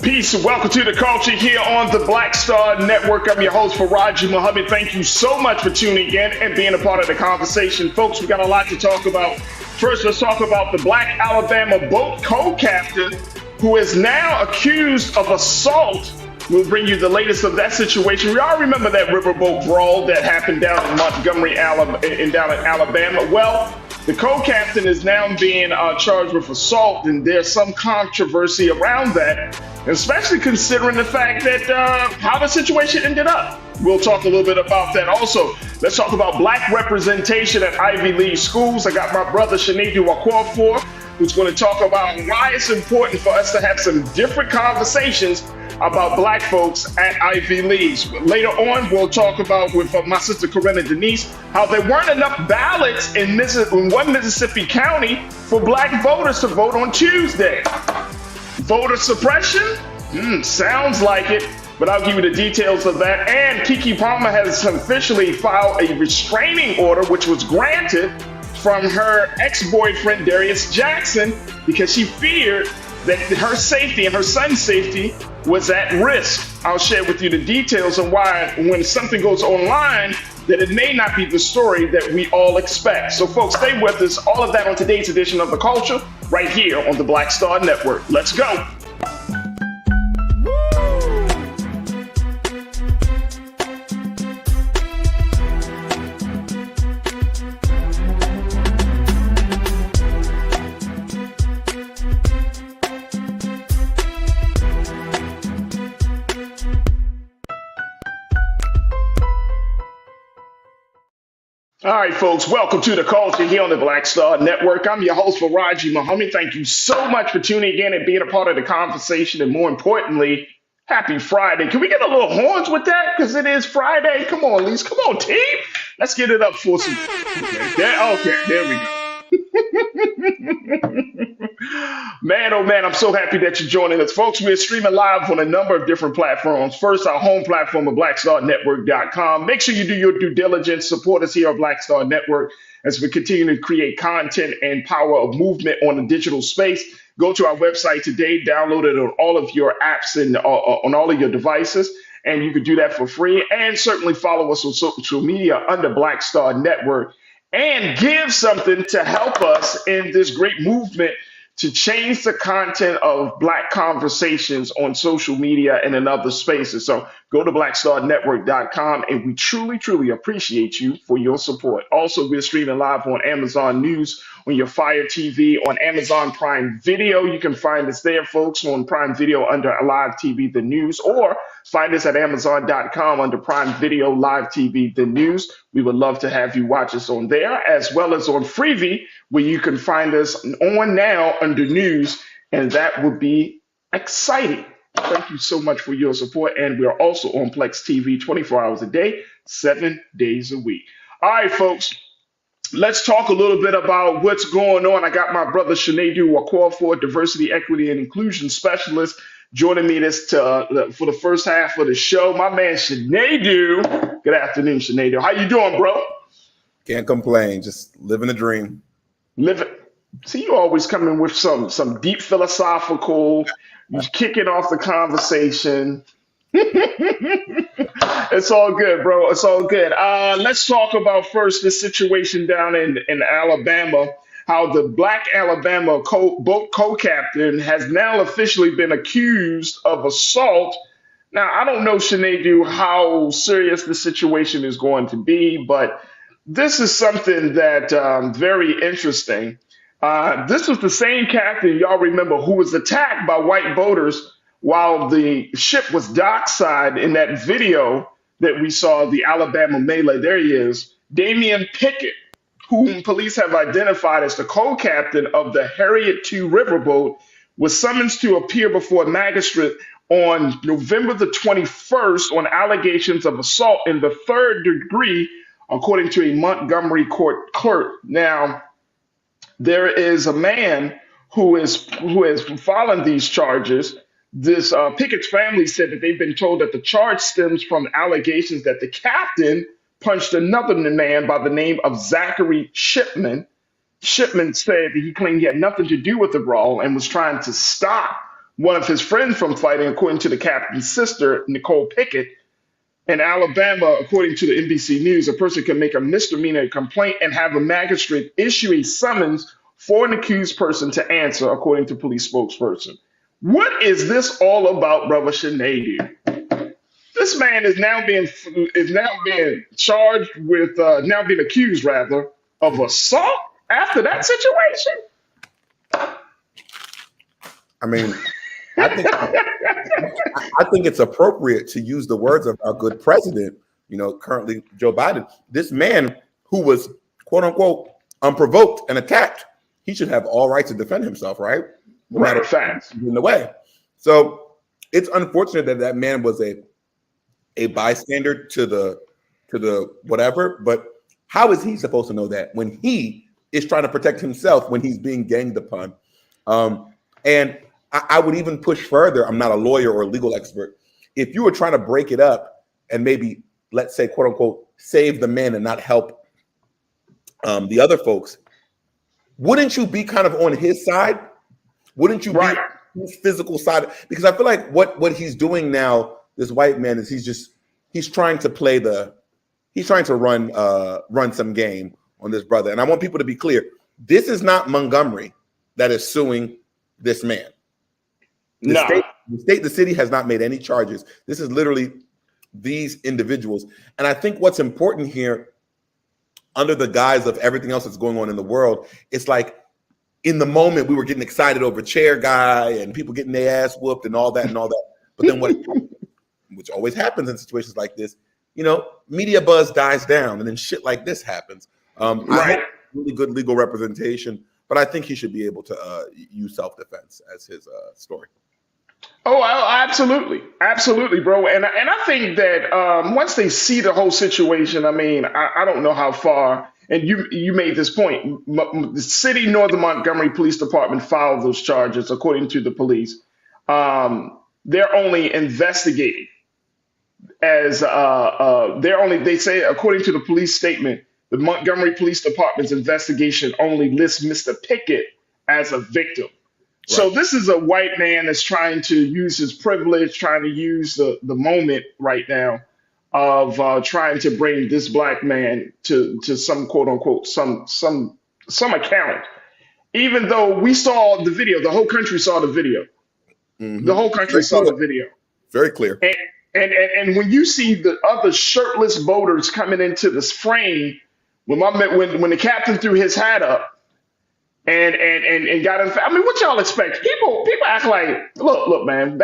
Peace and welcome to the culture here on the Black Star Network. I'm your host, Farajii. Thank you so much for tuning in and being a part of the conversation. Folks, we got a lot to talk about. First, let's talk about the Black Alabama boat co-captain who is now accused of assault. We'll bring you the latest of that situation. We all remember that riverboat brawl that happened down in Montgomery, down in Alabama. Well, the co-captain is now being charged with assault, and there's some controversy around that, especially considering the fact that how the situation ended up. We'll talk a little bit about that. Also, let's talk about black representation at Ivy League schools. I got my brother Sinedu Okorafor, who's going to talk about why it's important for us to have some different conversations about black folks at Ivy Leagues. Later on, we'll talk about with my sister Corinna Denise how there weren't enough ballots in one Mississippi county for black voters to vote on Tuesday. Voter suppression? Sounds like it, but I'll give you the details of that. And Keke Palmer has officially filed a restraining order, which was granted from her ex-boyfriend Darius Jackson because she feared that her safety and her son's safety was at risk. I'll share with you the details on why when something goes online that it may not be the story that we all expect. So folks, stay with us. All of that on today's edition of The Culture right here on the Black Star Network. Let's go. All right, folks, welcome to the culture here on the Black Star Network. I'm your host, Farajii. Thank you so much for tuning in and being a part of the conversation. And more importantly, happy Friday. Can we get a little horns with that? Because it is Friday. Come on, Lise. Come on, team. Let's get it up for some. Okay, there we go. Man, oh man, I'm so happy that you're joining us. Folks, we're streaming live on a number of different platforms. First, our home platform of blackstarnetwork.com. Make sure you do your due diligence. Support us here at Black Star Network as we continue to create content and power of movement on the digital space. Go to our website today, download it on all of your apps and on all of your devices. And you can do that for free. And certainly follow us on social media under Black Star Network. And give something to help us in this great movement to change the content of Black conversations on social media and in other spaces. So go to blackstarnetwork.com, and we truly, truly appreciate you for your support. Also, we're streaming live on Amazon News, on your Fire TV, on Amazon Prime Video. You can find us there, folks, on Prime Video under Live TV, The News, or find us at Amazon.com under Prime Video, Live TV, The News. We would love to have you watch us on there, as well as on Freevee, where you can find us on now under News, and that would be exciting. Thank you so much for your support. And we're also on Plex TV 24 hours a day, 7 days a week. All right, folks. Let's talk a little bit about what's going on. I got my brother Sinedu Okorafor, Diversity, Equity, and Inclusion Specialist, joining me for the first half of the show. My man Sinedu. Good afternoon, Sinedu. How you doing, bro? Can't complain. Just living a dream. See, you always coming with some deep philosophical. You kicking off the conversation. It's all good, bro. It's all good. Let's talk about first the situation down in Alabama, how the Black Alabama boat co-captain has now officially been accused of assault. Now, I don't know, Sinedu, how serious the situation is going to be, but this is something that very interesting. This was the same captain, y'all remember, who was attacked by white voters while the ship was dockside in that video that we saw, the Alabama melee. There he is, Damian Pickett, whom police have identified as the co-captain of the Harriet II riverboat, was summoned to appear before a magistrate on November the 21st on allegations of assault in the third degree, according to a Montgomery court clerk. Now, there is a man who is filing these charges. This Pickett's family said that they've been told that the charge stems from allegations that the captain punched another man by the name of Zachary Shipman. Shipman said that he claimed he had nothing to do with the brawl and was trying to stop one of his friends from fighting, according to the captain's sister, Nicole Pickett. In Alabama, according to the NBC News, a person can make a misdemeanor complaint and have a magistrate issue a summons for an accused person to answer, according to police spokesperson. What is this all about, brother Sinead? This man is now being charged with now being accused rather of assault after that situation. I mean, I think it's appropriate to use the words of our good president, currently Joe Biden. This man who was, quote unquote, unprovoked and attacked, he should have all rights to defend himself, right? No matter Facts. in the way. So it's unfortunate that that man was a bystander to the whatever, but how is he supposed to know that when he is trying to protect himself when he's being ganged upon? And I would even push further. I'm not a lawyer or a legal expert. If you were trying to break it up and maybe, let's say, quote unquote, save the man and not help the other folks, wouldn't you be kind of on his side? Wouldn't you be on his physical side? Because I feel like what he's doing now, this white man, is he's trying to run some game on this brother. And I want people to be clear. This is not Montgomery that is suing this man. The city has not made any charges. This is literally these individuals. And I think what's important here, under the guise of everything else that's going on in the world, it's like in the moment we were getting excited over chair guy and people getting their ass whooped and all that. But then which always happens in situations like this, media buzz dies down and then shit like this happens. I have really good legal representation, but I think he should be able to use self-defense as his story. Oh, absolutely, bro. And I think that once they see the whole situation, I mean, I don't know how far. And you made this point. The city, Northern Montgomery Police Department filed those charges, according to the police. They're only investigating as they say, according to the police statement, the Montgomery Police Department's investigation only lists Mr. Pickett as a victim. So this is a white man that's trying to use his privilege, trying to use the moment right now of trying to bring this black man to some quote unquote some account. Even though we saw the video, the whole country saw the video. Mm-hmm. The whole country saw the video. Very clear. And when you see the other shirtless voters coming into this frame, when the captain threw his hat up. And got in. I mean, what y'all expect? People act like, look, man.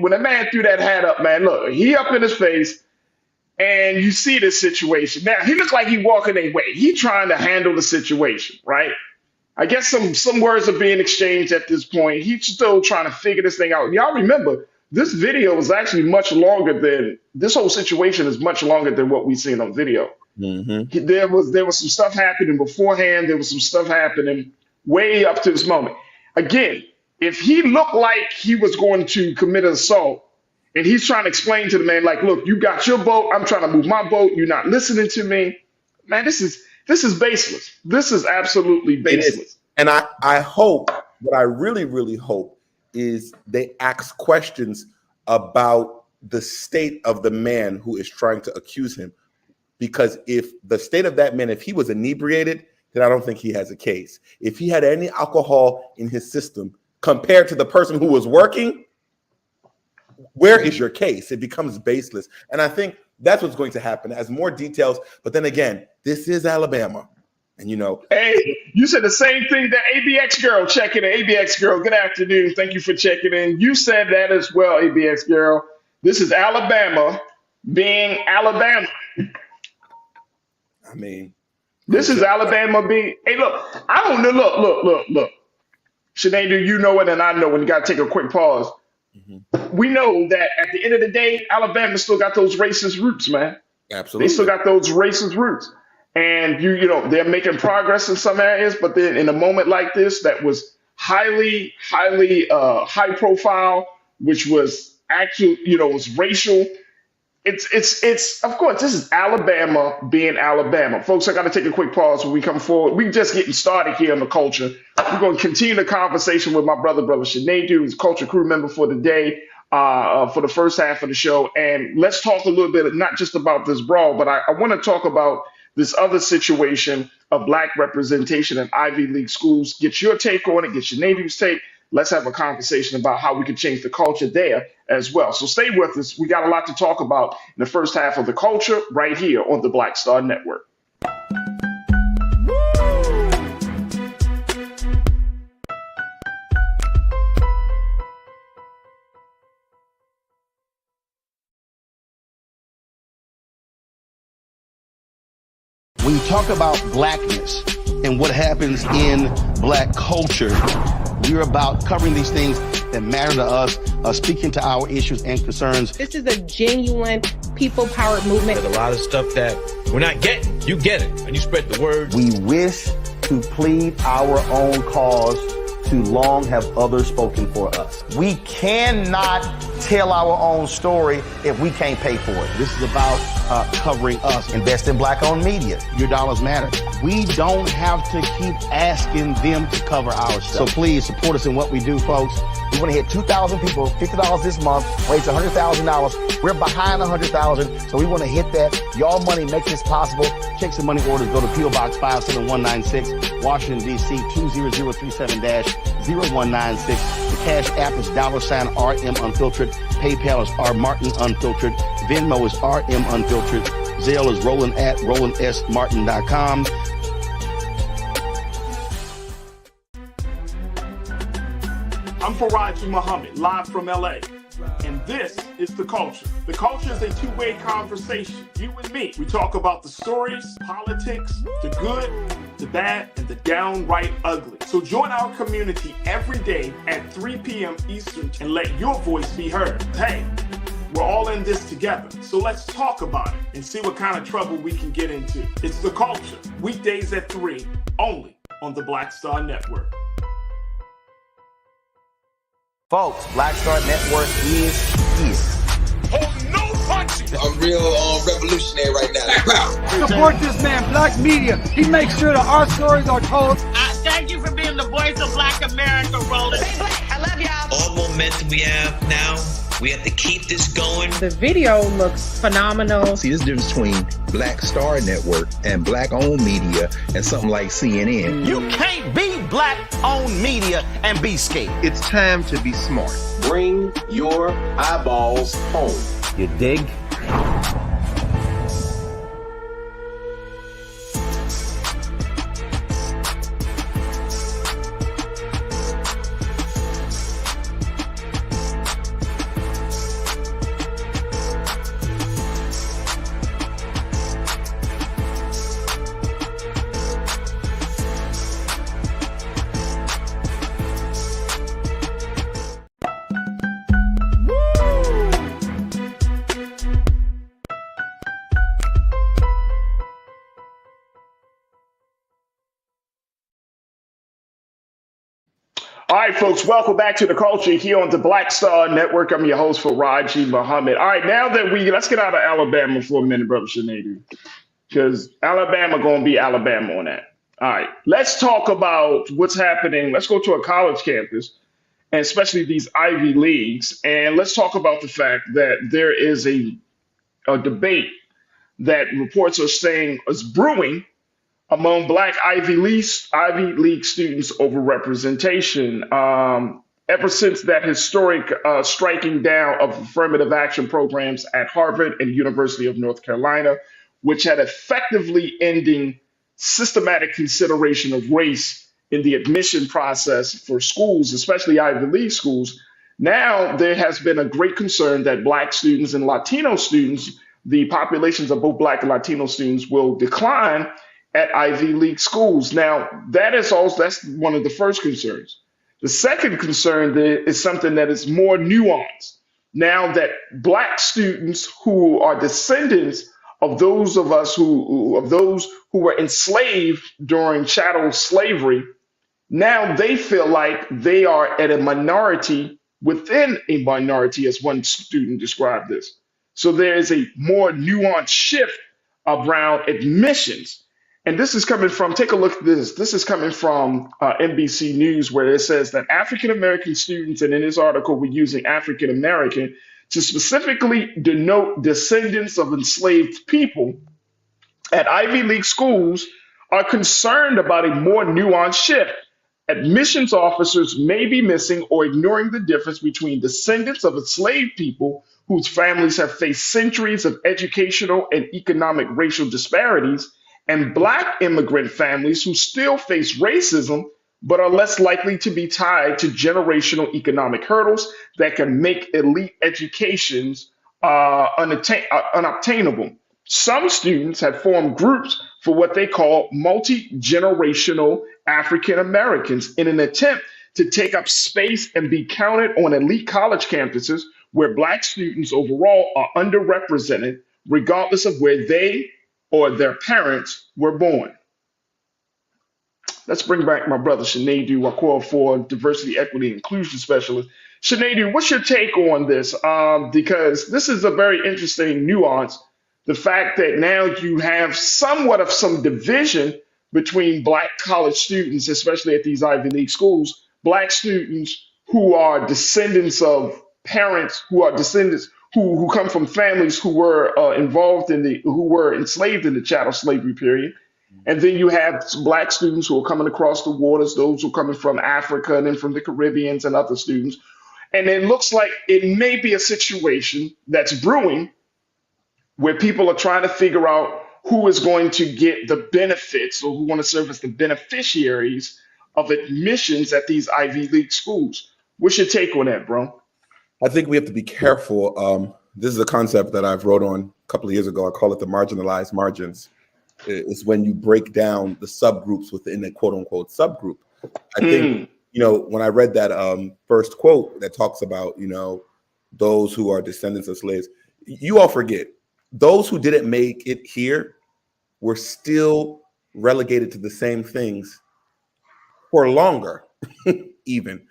When a man threw that hat up, man, look, he up in his face, and you see this situation. Now he looks like he walking a way. He trying to handle the situation, right? I guess some words are being exchanged at this point. He's still trying to figure this thing out. Y'all remember this video is actually much longer than this whole situation is much longer than what we've seen on video. Mm-hmm. There was some stuff happening beforehand. There was some stuff happening way up to this moment. Again, if he looked like he was going to commit an assault and he's trying to explain to the man, like, look, you got your boat, I'm trying to move my boat, you're not listening to me. Man, this is baseless. This is absolutely baseless. And I hope, what I really, really hope is they ask questions about the state of the man who is trying to accuse him. Because if the state of that man, if he was inebriated, then I don't think he has a case. If he had any alcohol in his system compared to the person who was working, where is your case? It becomes baseless. And I think that's what's going to happen as more details. But then again, this is Alabama. And hey, you said the same thing that ABX girl checking in. ABX girl, good afternoon. Thank you for checking in. You said that as well, ABX girl. This is Alabama being Alabama. I mean, this is Alabama being, hey, look, I don't know, look. Sinead, you know it and I know it. You got to take a quick pause. Mm-hmm. We know that at the end of the day, Alabama still got those racist roots, man. Absolutely. They still got those racist roots. And, they're making progress in some areas, but then in a moment like this that was highly high profile, which was actual, was racial, it's of course this is Alabama being Alabama. Folks, I gotta take a quick pause when we come forward. We just getting started here in the culture. We're gonna continue the conversation with my brother Sinead, who's culture crew member for the day, for the first half of the show. And let's talk a little bit, not just about this brawl, but I want to talk about this other situation of black representation in Ivy League schools. Get your take on it, get your Navy's take. Let's have a conversation about how we can change the culture there as well. So stay with us. We got a lot to talk about in the first half of the culture right here on the Black Star Network. When you talk about blackness and what happens in black culture, we're about covering these things that matter to us, speaking to our issues and concerns. This is a genuine people-powered movement. There's a lot of stuff that we're not getting. You get it, and you spread the word. We wish to plead our own cause. Too long have others spoken for us. We cannot tell our own story if we can't pay for it. This is about covering us. Invest in black-owned media. Your dollars matter. We don't have to keep asking them to cover our stuff. So please support us in what we do, folks. We want to hit 2,000 people, $50 this month, raise $100,000. We're behind 100,000, so we want to hit that. Y'all money makes this possible. Checks and money orders go to P.O. Box 57196, Washington, D.C. 20037-0196. The Cash App is $RM Unfiltered. PayPal is R Martin Unfiltered. Venmo is RM Unfiltered. Zelle is Roland at RolandSMartin.com. I'm Farajii Muhammad, live from LA. And this is The Culture. The Culture is a two-way conversation. You and me. We talk about the stories, politics, the good, the bad, and the downright ugly. So join our community every day at 3 p.m. Eastern and let your voice be heard. Hey, we're all in this together. So let's talk about it and see what kind of trouble we can get into. It's The Culture. Weekdays at 3, only on the Black Star Network. Folks, Black Star Network is here. Oh, no punching! I'm real revolutionary right now. Support this man, Black Media. He makes sure that our stories are told. Thank you for being the voice of Black America, Roland. Stay black. I love y'all. All momentum we have now, we have to keep this going. The video looks phenomenal. See, this difference between Black Star Network and black-owned media and something like CNN. You can't be black-owned media and be scared. It's time to be smart. Bring your eyeballs home. You dig? All right, folks, welcome back to The Culture here on the Black Star Network. I'm your host, Farajii Muhammad. All right, now that let's get out of Alabama for a minute, Brother Sinead, because Alabama going to be Alabama on that. All right, let's talk about what's happening. Let's go to a college campus, and especially these Ivy Leagues, and let's talk about the fact that there is a debate that reports are saying is brewing among Black Ivy League students over representation. Ever since that historic striking down of affirmative action programs at Harvard and University of North Carolina, which had effectively ending systematic consideration of race in the admission process for schools, especially Ivy League schools, now there has been a great concern that Black students and Latino students, the populations of both Black and Latino students, will decline at Ivy League schools. Now, that's one of the first concerns. The second concern is something that is more nuanced. Now that Black students who are descendants of those of us who were enslaved during chattel slavery, now they feel like they are at a minority within a minority, as one student described this. So there is a more nuanced shift around admissions. And this is coming from, take a look at this. This is coming from NBC News, where it says that African American students, and in this article, we're using African American to specifically denote descendants of enslaved people at Ivy League schools, are concerned about a more nuanced shift. Admissions officers may be missing or ignoring the difference between descendants of enslaved people whose families have faced centuries of educational and economic racial disparities and Black immigrant families who still face racism but are less likely to be tied to generational economic hurdles that can make elite educations unobtainable. Some students have formed groups for what they call multi-generational African Americans in an attempt to take up space and be counted on elite college campuses where Black students overall are underrepresented, regardless of where they or their parents were born. Let's bring back my brother Sinedu Wakoa for Diversity, Equity, and Inclusion Specialist. Sinedu, what's your take on this? Because this is a very interesting nuance. The fact that now you have somewhat of some division between Black college students, especially at these Ivy League schools, Black students who are descendants of parents who are descendants who come from families who were who were enslaved in the chattel slavery period. And then you have Black students who are coming across the waters, those who are coming from Africa and then from the Caribbeans and other students. And it looks like it may be a situation that's brewing where people are trying to figure out who is going to get the benefits or who want to serve as the beneficiaries of admissions at these Ivy League schools. What's your take on that, bro? I think we have to be careful. This is a concept that I've wrote on a couple of years ago. I call it the marginalized margins. It's when you break down the subgroups within a quote unquote subgroup. I think, when I read that first quote that talks about, those who are descendants of slaves, you all forget those who didn't make it here were still relegated to the same things for longer, even.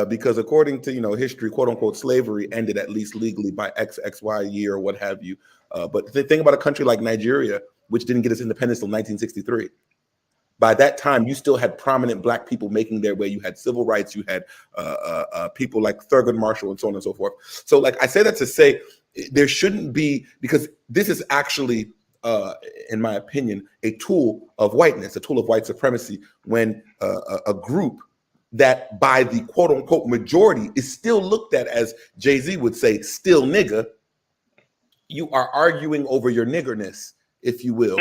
Because according to history, quote unquote, slavery ended at least legally by XY year or what have you. But the thing about a country like Nigeria, which didn't get its independence until 1963, by that time you still had prominent Black people making their way. You had civil rights. You had people like Thurgood Marshall and so on and so forth. So, like I say that to say there shouldn't be, because this is actually, in my opinion, a tool of whiteness, a tool of white supremacy, when a group that by the quote unquote majority is still looked at as, Jay-Z would say, still nigga, you are arguing over your niggerness, if you will.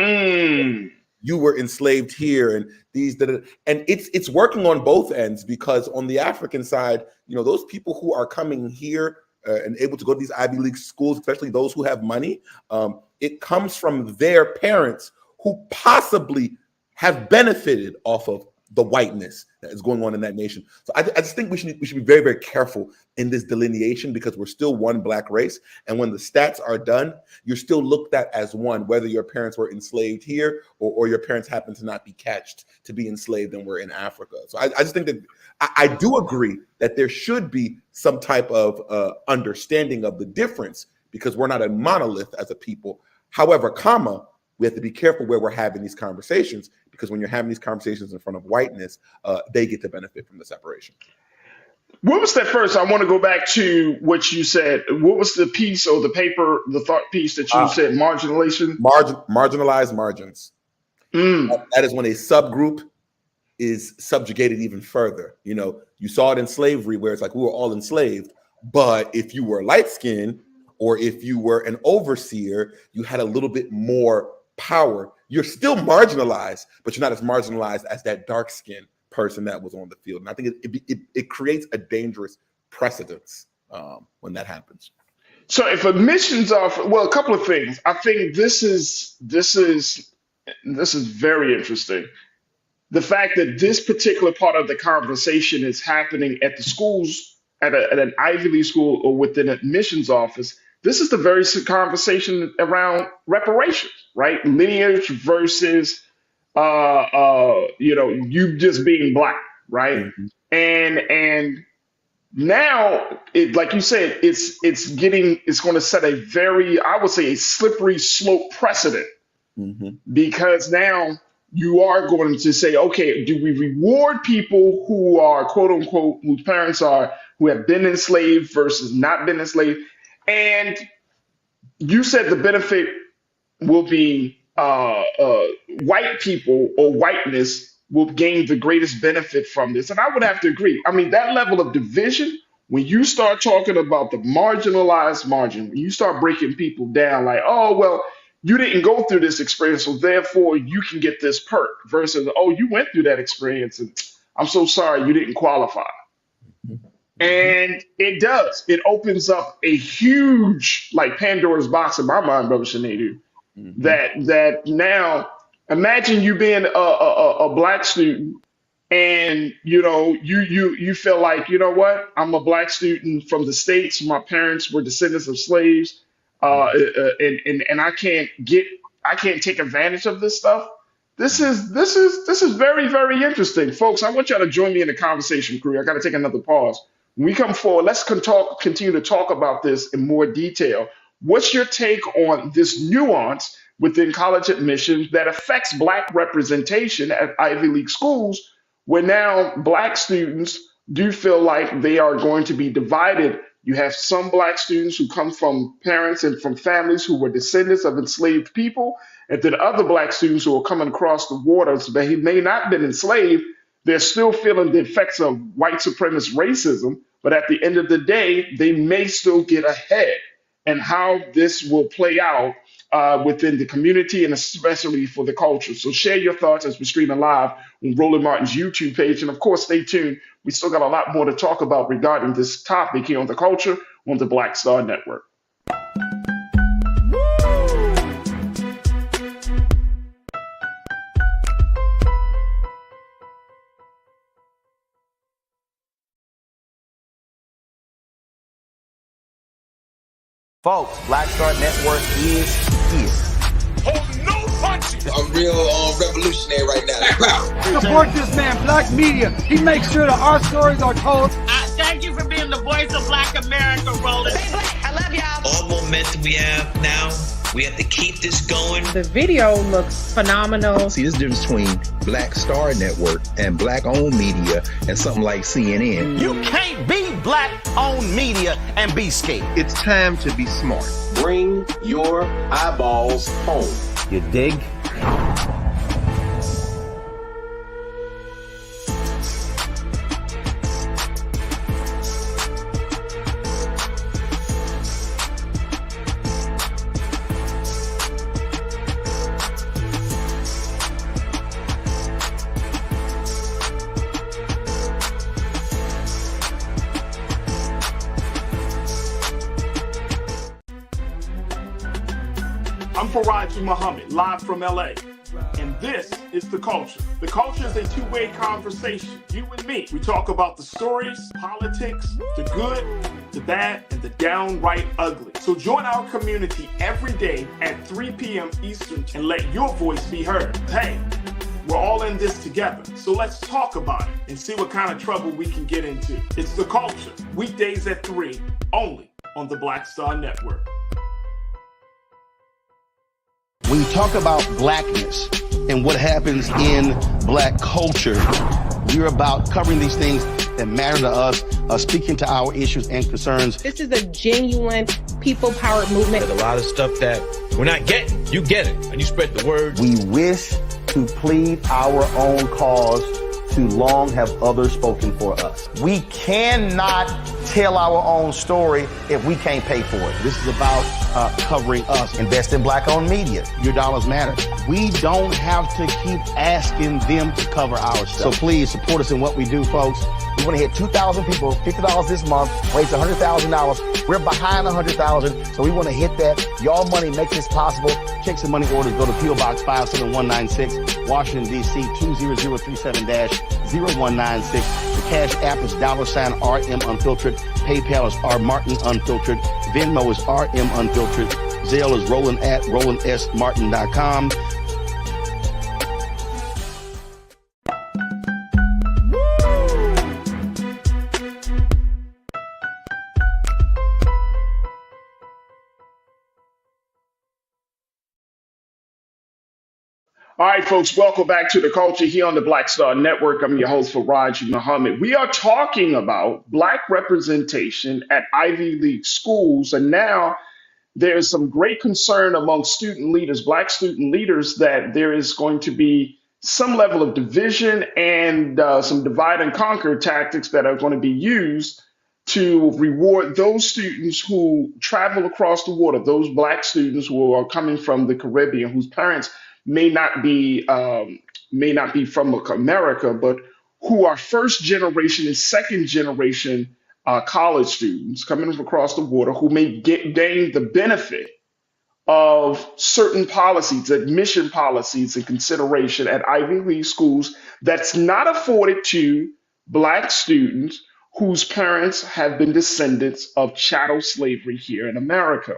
You were enslaved here and and it's working on both ends, because on the African side, those people who are coming here and able to go to these Ivy League schools, especially those who have money, it comes from their parents who possibly have benefited off of the whiteness that is going on in that nation. So I just think we should be very, very careful in this delineation, because we're still one Black race. And when the stats are done, you're still looked at as one, whether your parents were enslaved here or your parents happen to not be catched to be enslaved and were in Africa. So I just think that I do agree that there should be some type of understanding of the difference, because we're not a monolith as a people. However, we have to be careful where we're having these conversations, because when you're having these conversations in front of whiteness, they get to benefit from the separation. What was that first? I want to go back to what you said. What was the piece or the paper, the thought piece that you said, marginalization? Marginalized margins. That is when a subgroup is subjugated even further. You saw it in slavery, where it's like we were all enslaved, but if you were light-skinned or if you were an overseer, you had a little bit more power. You're still marginalized, but you're not as marginalized as that dark-skinned person that was on the field. And I think it creates a dangerous precedence when that happens. So if admissions are, well, a couple of things. I think this is very interesting. The fact that this particular part of the conversation is happening at the schools, at an Ivy League school or within an admissions office. This is the very conversation around reparations, right? Lineage versus, you just being Black, right? And Now, like you said, it's going to set a very, I would say, a slippery slope precedent because now you are going to say, okay, do we reward people who are quote unquote whose parents are who have been enslaved versus not been enslaved? And you said the benefit will be white people or whiteness will gain the greatest benefit from this. And I would have to agree. I mean, that level of division, when you start talking about the marginalized margin, when you start breaking people down like, oh, well, you didn't go through this experience, so therefore you can get this perk versus, oh, you went through that experience and I'm so sorry you didn't qualify. And it does. It opens up a huge, like Pandora's box in my mind, Brother Sinedu, that now imagine you being a black student and you feel like, you know what, I'm a black student from the States. My parents were descendants of slaves, and I can't take advantage of this stuff. This is very, very interesting, folks. I want y'all to join me in the conversation, crew. I got to take another pause. When we come forward, let's continue to talk about this in more detail. What's your take on this nuance within college admissions that affects Black representation at Ivy League schools, where now Black students do feel like they are going to be divided? You have some Black students who come from parents and from families who were descendants of enslaved people, and then other Black students who are coming across the waters, but he may not have been enslaved. They're still feeling the effects of white supremacist racism, but at the end of the day, they may still get ahead. And how this will play out within the community and especially for the culture. So share your thoughts as we're streaming live on Roland Martin's YouTube page. And of course, stay tuned. We still got a lot more to talk about regarding this topic here on The Culture on the Black Star Network. Folks, Black Star Network is here. Hold no punches. I'm real revolutionary right now. Support this man, Black Media. He makes sure that our stories are told. Thank you for being the voice of Black America, Roland. Stay black. I love y'all. All momentum we have now, we have to keep this going. The video looks phenomenal. See, there's a difference between Black Star Network and Black-owned media and something like CNN. You can't be Black-owned media and be scared. It's time to be smart. Bring your eyeballs home. You dig? I'm Farajii Muhammad, live from LA. And this is The Culture. The Culture is a two-way conversation. You and me. We talk about the stories, politics, the good, the bad, and the downright ugly. So join our community every day at 3 p.m. Eastern and let your voice be heard. Hey, we're all in this together. So let's talk about it and see what kind of trouble we can get into. It's The Culture, weekdays at 3, only on the Black Star Network. When you talk about blackness and what happens in Black culture, we're about covering these things that matter to us, speaking to our issues and concerns. This is a genuine people-powered movement. There's a lot of stuff that we're not getting. You get it, and you spread the word. We wish to plead our own cause. Too long have others spoken for us. We cannot tell our own story if we can't pay for it. This is about covering us. Invest in Black-owned media. Your dollars matter. We don't have to keep asking them to cover our stuff. So please support us in what we do, folks. We want to hit 2,000 people, $50 this month, raise $100,000. We're behind 100,000, so we want to hit that. Y'all money makes this possible. Checks and money orders go to P.O. Box 57196, Washington, D.C. 20037-0196. The Cash App is $RM Unfiltered. PayPal is R Martin Unfiltered. Venmo is RM Unfiltered. Zelle is Roland at RolandSMartin.com. All right, folks, welcome back to the culture here on the Black Star Network. I'm your host, Farajii Muhammad. We are talking about Black representation at Ivy League schools. And now there's some great concern among student leaders, Black student leaders, that there is going to be some level of division and some divide and conquer tactics that are going to be used to reward those students who travel across the water, those Black students who are coming from the Caribbean, whose parents may not be from America, but who are first generation and second generation college students coming from across the water who may gain the benefit of certain policies, admission policies and consideration at Ivy League schools that's not afforded to Black students whose parents have been descendants of chattel slavery here in America.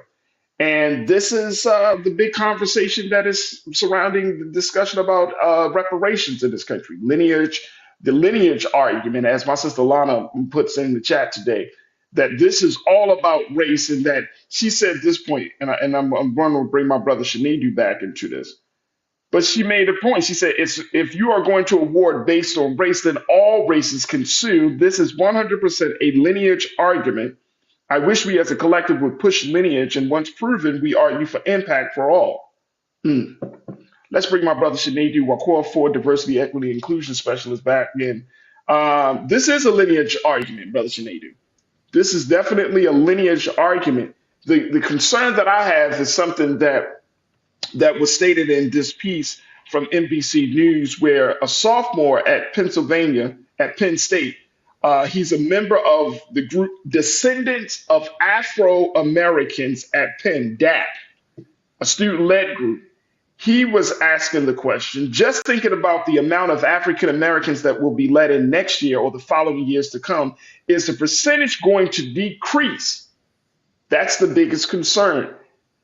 And this is the big conversation that is surrounding the discussion about reparations in this country, the lineage argument, as my sister Lana puts in the chat today, that this is all about race, and that she said this point, and I'm going to bring my brother Shanidu back into this. But she made a point. She said, if you are going to award based on race, then all races can sue. This is 100% a lineage argument. I wish we as a collective would push lineage, and once proven, we argue for impact for all. Let's bring my brother Shanidu Wakor Ford, Diversity, Equity, Inclusion Specialist, back in. This is a lineage argument, brother Shanidu. This is definitely a lineage argument. The concern that I have is something that was stated in this piece from NBC News, where a sophomore at Pennsylvania, at Penn State, he's a member of the group Descendants of Afro-Americans at Penn, DAP, a student-led group. He was asking the question, just thinking about the amount of African Americans that will be let in next year or the following years to come, is the percentage going to decrease? That's the biggest concern.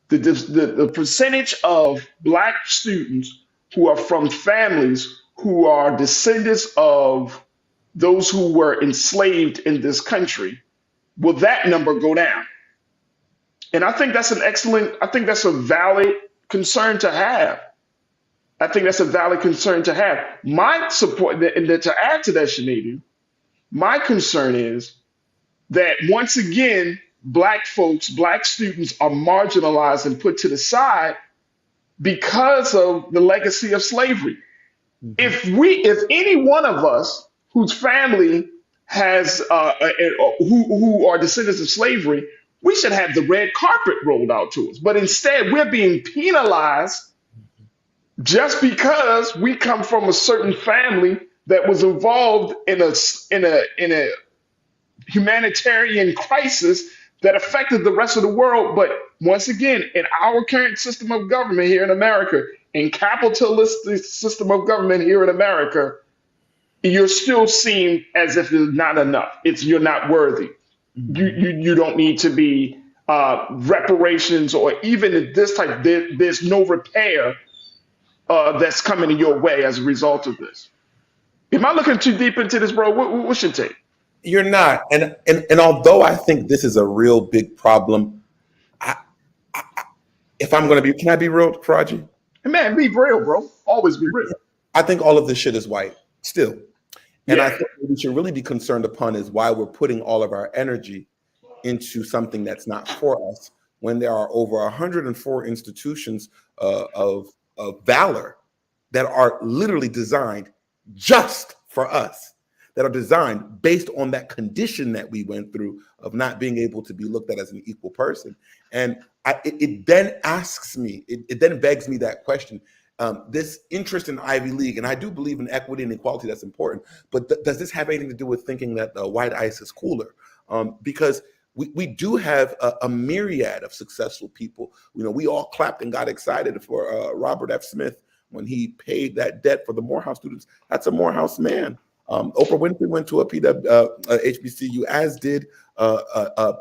The percentage of Black students who are from families who are descendants of those who were enslaved in this country, will that number go down? And I think that's a valid concern to have. I think that's a valid concern to have. My support, and to add to that, Shanidu, my concern is that once again, Black folks, Black students are marginalized and put to the side because of the legacy of slavery. If any one of us whose family has who are descendants of slavery, we should have the red carpet rolled out to us. But instead, we're being penalized just because we come from a certain family that was involved in a humanitarian crisis that affected the rest of the world. But once again, in our current system of government here in America, in capitalistic system of government here in America, you're still seen as if it's not enough. You're not worthy. You don't need to be reparations, or even this type. There's no repair that's coming your way as a result of this. Am I looking too deep into this, bro? What's your take? You're not. And although I think this is a real big problem, if I'm going to be, can I be real, Farajii? Man, be real, bro. Always be real. I think all of this shit is white still. And Yeah. I think what we should really be concerned upon is why we're putting all of our energy into something that's not for us, when there are over 104 institutions of valor that are literally designed just for us, that are designed based on that condition that we went through of not being able to be looked at as an equal person. And it then asks me, it then begs me that question. This interest in Ivy League, and I do believe in equity and equality, that's important, but does this have anything to do with thinking that white ice is cooler? Because we do have a myriad of successful people. You know, we all clapped and got excited for Robert F. Smith when he paid that debt for the Morehouse students. That's a Morehouse man. Oprah Winfrey went to a HBCU, as did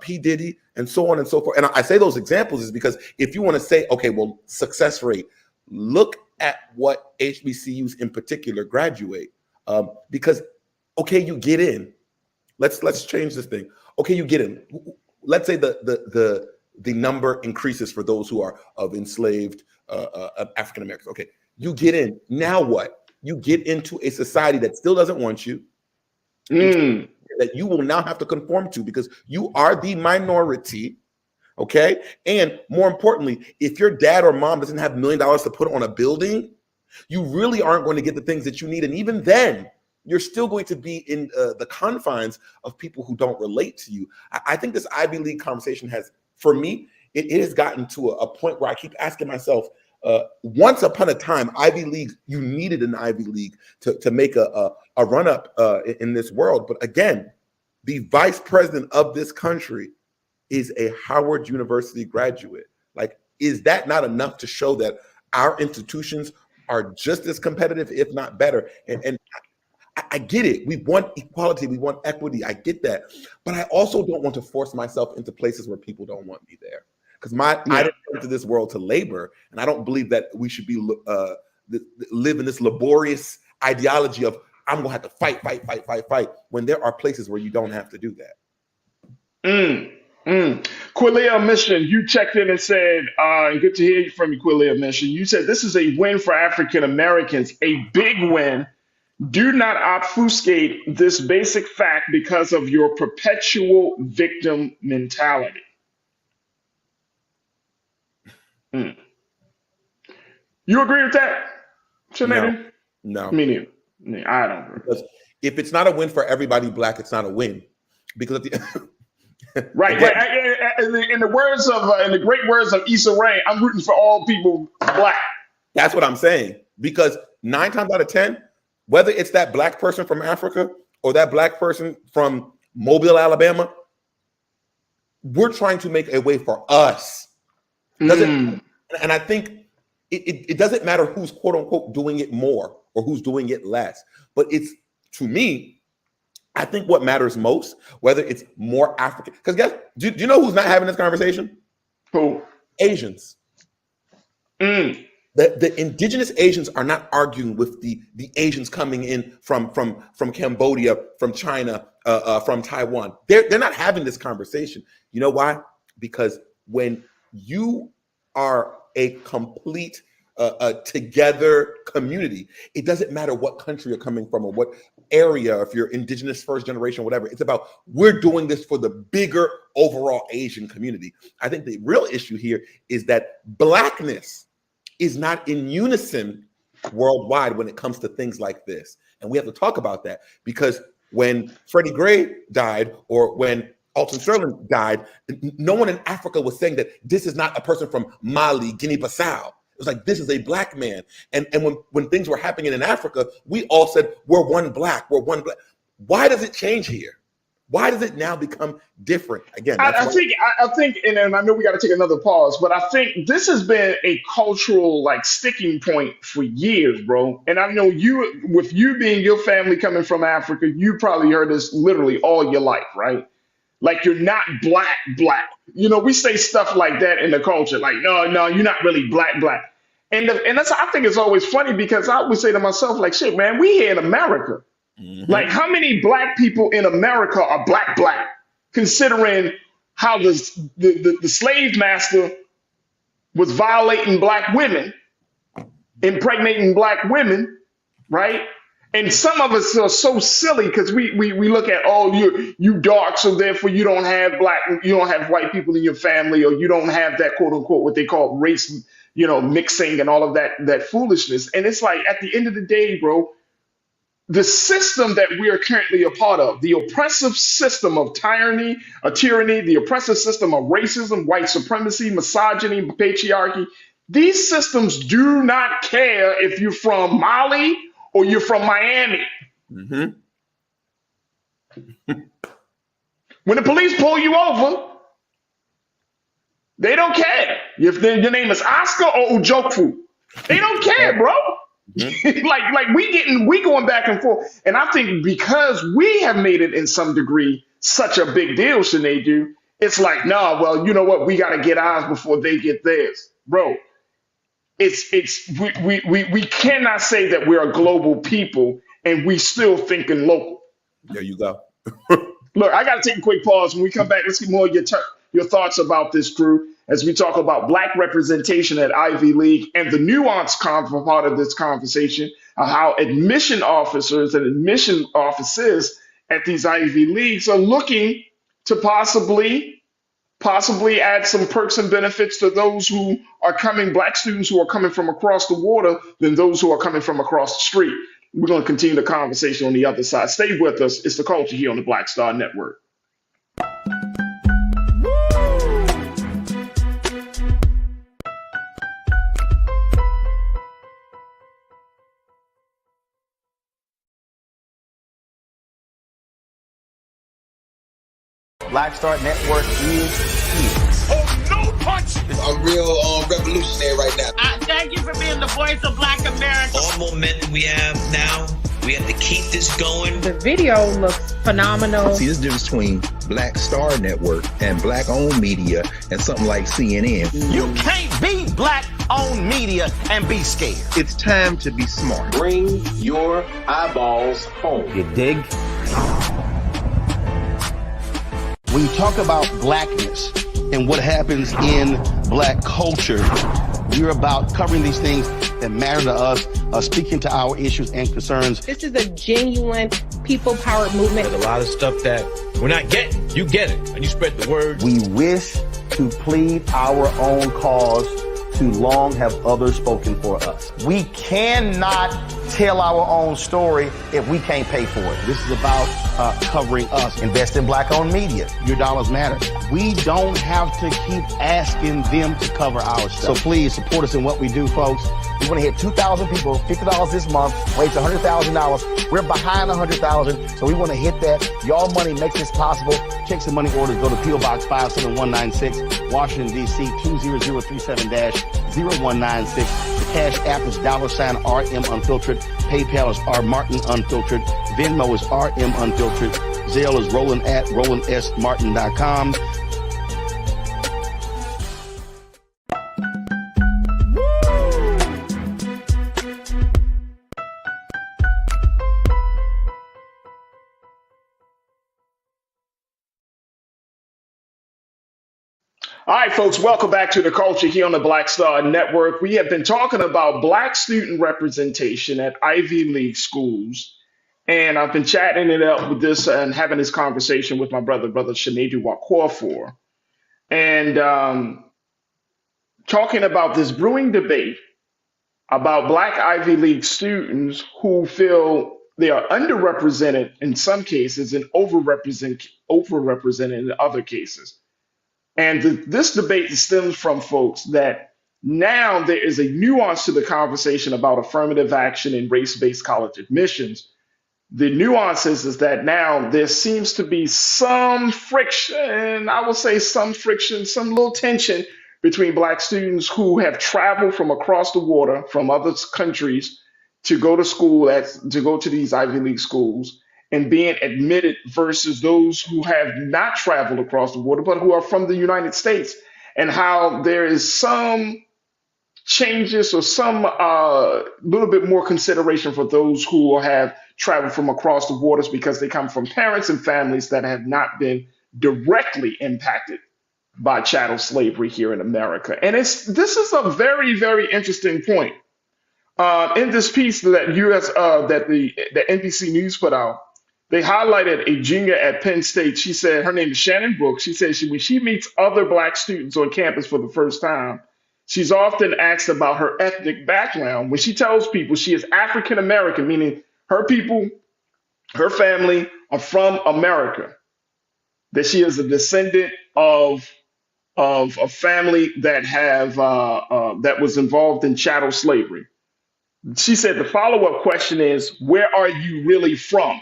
P. Diddy, and so on and so forth. And I say those examples is because if you want to say, okay, well, success rate, look at what HBCUs in particular graduate. Because, okay, you get in. Let's change this thing. Okay, you get in. Let's say the number increases for those who are of enslaved African Americans. Okay, You get in. Now what? You get into a society that still doesn't want you, that you will now have to conform to because you are the minority. Okay. And more importantly, if your dad or mom doesn't have $1 million to put on a building, you really aren't going to get the things that you need. And even then, you're still going to be in the confines of people who don't relate to you. I think this Ivy League conversation has, for me, it has gotten to a point where I keep asking myself, once upon a time, Ivy League, you needed an Ivy League to make a run up in this world. But again, the vice president of this country is a Howard University graduate. Like, is that not enough to show that our institutions are just as competitive, if not better? And I get it. We want equality. We want equity. I get that. But I also don't want to force myself into places where people don't want me there. Because I didn't come to this world to labor. And I don't believe that we should be live in this laborious ideology of I'm going to have to fight, when there are places where you don't have to do that. Quillia Mission, you checked in and said, and good to hear from you, Quillia Mission. You said this is a win for African Americans, a big win. Do not obfuscate this basic fact because of your perpetual victim mentality. You agree with that, Sinead? No. Me neither. I don't agree. Because if it's not a win for everybody Black, it's not a win. Because at the Right. In the great words of Issa Rae, I'm rooting for all people Black. That's what I'm saying. Because 9 times out of 10, whether it's that Black person from Africa or that Black person from Mobile, Alabama, we're trying to make a way for us. And I think it doesn't matter who's quote unquote doing it more or who's doing it less. But it's, to me, I think what matters most, whether it's more African, because guys, do you know who's not having this conversation? Who? Asians. The indigenous Asians are not arguing with the Asians coming in from Cambodia, from China, from Taiwan. They're not having this conversation. You know why? Because when you are a complete together community, it doesn't matter what country you're coming from or what area, if you're indigenous, first generation, whatever. It's about, we're doing this for the bigger overall Asian community. I think the real issue here is that Blackness is not in unison worldwide when it comes to things like this. And we have to talk about that, because when Freddie Gray died or when Alton Sterling died, no one in Africa was saying that this is not a person from Mali, Guinea-Bissau. It was like, this is a Black man. And when things were happening in Africa, we all said, we're one Black. Why does it change here? Why does it now become different? Again, I think, and I know we got to take another pause, but I think this has been a cultural sticking point for years, bro. And I know with you being your family coming from Africa, you probably heard this literally all your life, right? Like, you're not black. We say stuff like that in the culture, like, no, you're not really black. And that's, I think it's always funny, because I always say to myself, like, shit, man, we here in America. Like, how many Black people in America are black, considering how the slave master was violating Black women, impregnating Black women, right? And some of us are so silly because we look at, oh, you dark, so therefore you don't have white people in your family, or you don't have that quote unquote what they call race, mixing and all of that foolishness. And it's like, at the end of the day, bro, the system that we are currently a part of, the oppressive system of tyranny, the oppressive system of racism, white supremacy, misogyny, patriarchy, these systems do not care if you're from Mali or you're from Miami. When the police pull you over, they don't care if your name is Oscar or Ujokfu. They don't care, bro. like we going back and forth. And I think because we have made it in some degree such a big deal, Sinead, it's like, nah, well, you know what? We got to get ours before they get theirs, bro. We cannot say that we're a global people and we still thinking local. There you go. Look, I got to take a quick pause. When we come back, let's get more of your thoughts about this, crew. as we talk about Black representation at Ivy League and the nuance part of this conversation of how admission officers and admission offices at these Ivy Leagues are looking to possibly add some perks and benefits to those who are coming, Black students who are coming from across the water than those who are coming from across the street. We're going to continue the conversation on the other side. Stay with us. It's The Culture here on the Black Star Network. Black Star Network is here. Oh, no punch! I'm real revolutionary right now. Thank you for being the voice of Black America. All momentum we have now, we have to keep this going. The video looks phenomenal. See, this difference between Black Star Network and Black-owned media and something like CNN. You can't be Black-owned media and be scared. It's time to be smart. Bring your eyeballs home. You dig? When you talk about blackness and what happens in Black culture, you're about covering these things that matter to us, speaking to our issues and concerns. This is a genuine people-powered movement. There's a lot of stuff that we're not getting. You get it, and you spread the word. We wish to plead our own cause. Too long have others spoken for us. We cannot tell our own story if we can't pay for it. This is about covering us. Invest in Black-owned media. Your dollars matter. We don't have to keep asking them to cover our stuff. So please support us in what we do, folks. We want to hit 2,000 people, $50 this month, raise $100,000. We're behind 100,000, so we want to hit that. Y'all money makes this possible. Checks and money orders go to P.O. Box 57196, Washington, D.C. 20037-0196. The Cash App is $RM Unfiltered. PayPal is R Martin Unfiltered. Venmo is RM Unfiltered. Zelle is Roland at RolandSMartin.com. All right, folks, welcome back to The Culture here on the Black Star Network. We have been talking about Black student representation at Ivy League schools. And I've been chatting it up with this and having this conversation with my brother Shanedu Wakofor. And talking about this brewing debate about Black Ivy League students who feel they are underrepresented in some cases and overrepresented in other cases. And this debate stems from folks that now there is a nuance to the conversation about affirmative action in race-based college admissions. The nuances is that now there seems to be some friction, I will say some friction, some little tension between Black students who have traveled from across the water from other countries to go to school, to go to these Ivy League schools, and being admitted versus those who have not traveled across the water, but who are from the United States, and how there is some changes or some little bit more consideration for those who have traveled from across the waters because they come from parents and families that have not been directly impacted by chattel slavery here in America. And this is a very, very interesting point. In this piece that the NBC News put out, they highlighted a junior at Penn State. She said, her name is Shannon Brooks. She said when she meets other Black students on campus for the first time, she's often asked about her ethnic background. When she tells people she is African American, meaning her people, her family are from America, that she is a descendant of a family that that was involved in chattel slavery. She said the follow-up question is, where are you really from?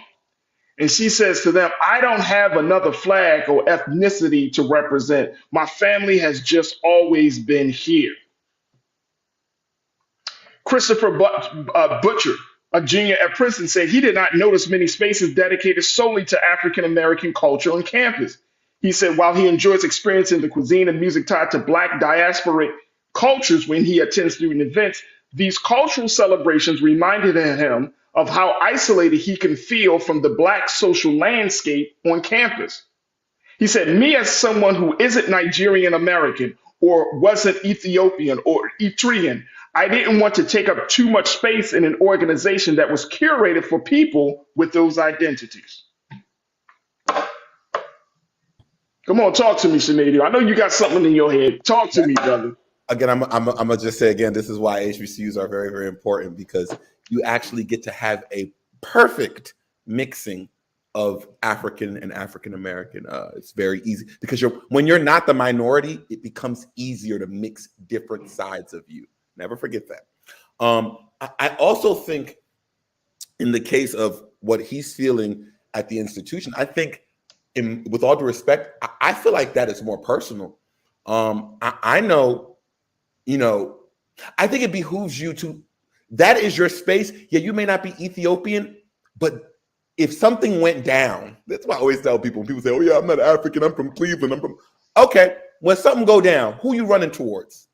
And she says to them, I don't have another flag or ethnicity to represent. My family has just always been here. Christopher Butcher, a junior at Princeton, said he did not notice many spaces dedicated solely to African American culture on campus. He said while he enjoys experiencing the cuisine and music tied to Black diasporic cultures when he attends student events, these cultural celebrations reminded him of how isolated he can feel from the Black social landscape on campus. He said, me as someone who isn't Nigerian American or wasn't Ethiopian or Eritrean. I didn't want to take up too much space in an organization that was curated for people with those identities. Come on, talk to me, Sinead. I know you got something in your head. Talk to me, brother. Again, I'm gonna just say again, this is why HBCUs are very, very important, because you actually get to have a perfect mixing of African and African American. It's very easy because when you're not the minority, it becomes easier to mix different sides of you. Never forget that. I also think in the case of what he's feeling at the institution, I think, with all due respect, I feel like that is more personal. I know. I think it behooves you to, that is your space. Yeah, you may not be Ethiopian, but if something went down, that's why I always tell people, when people say, oh yeah, I'm not African, I'm from Cleveland, okay, when something go down, who you running towards?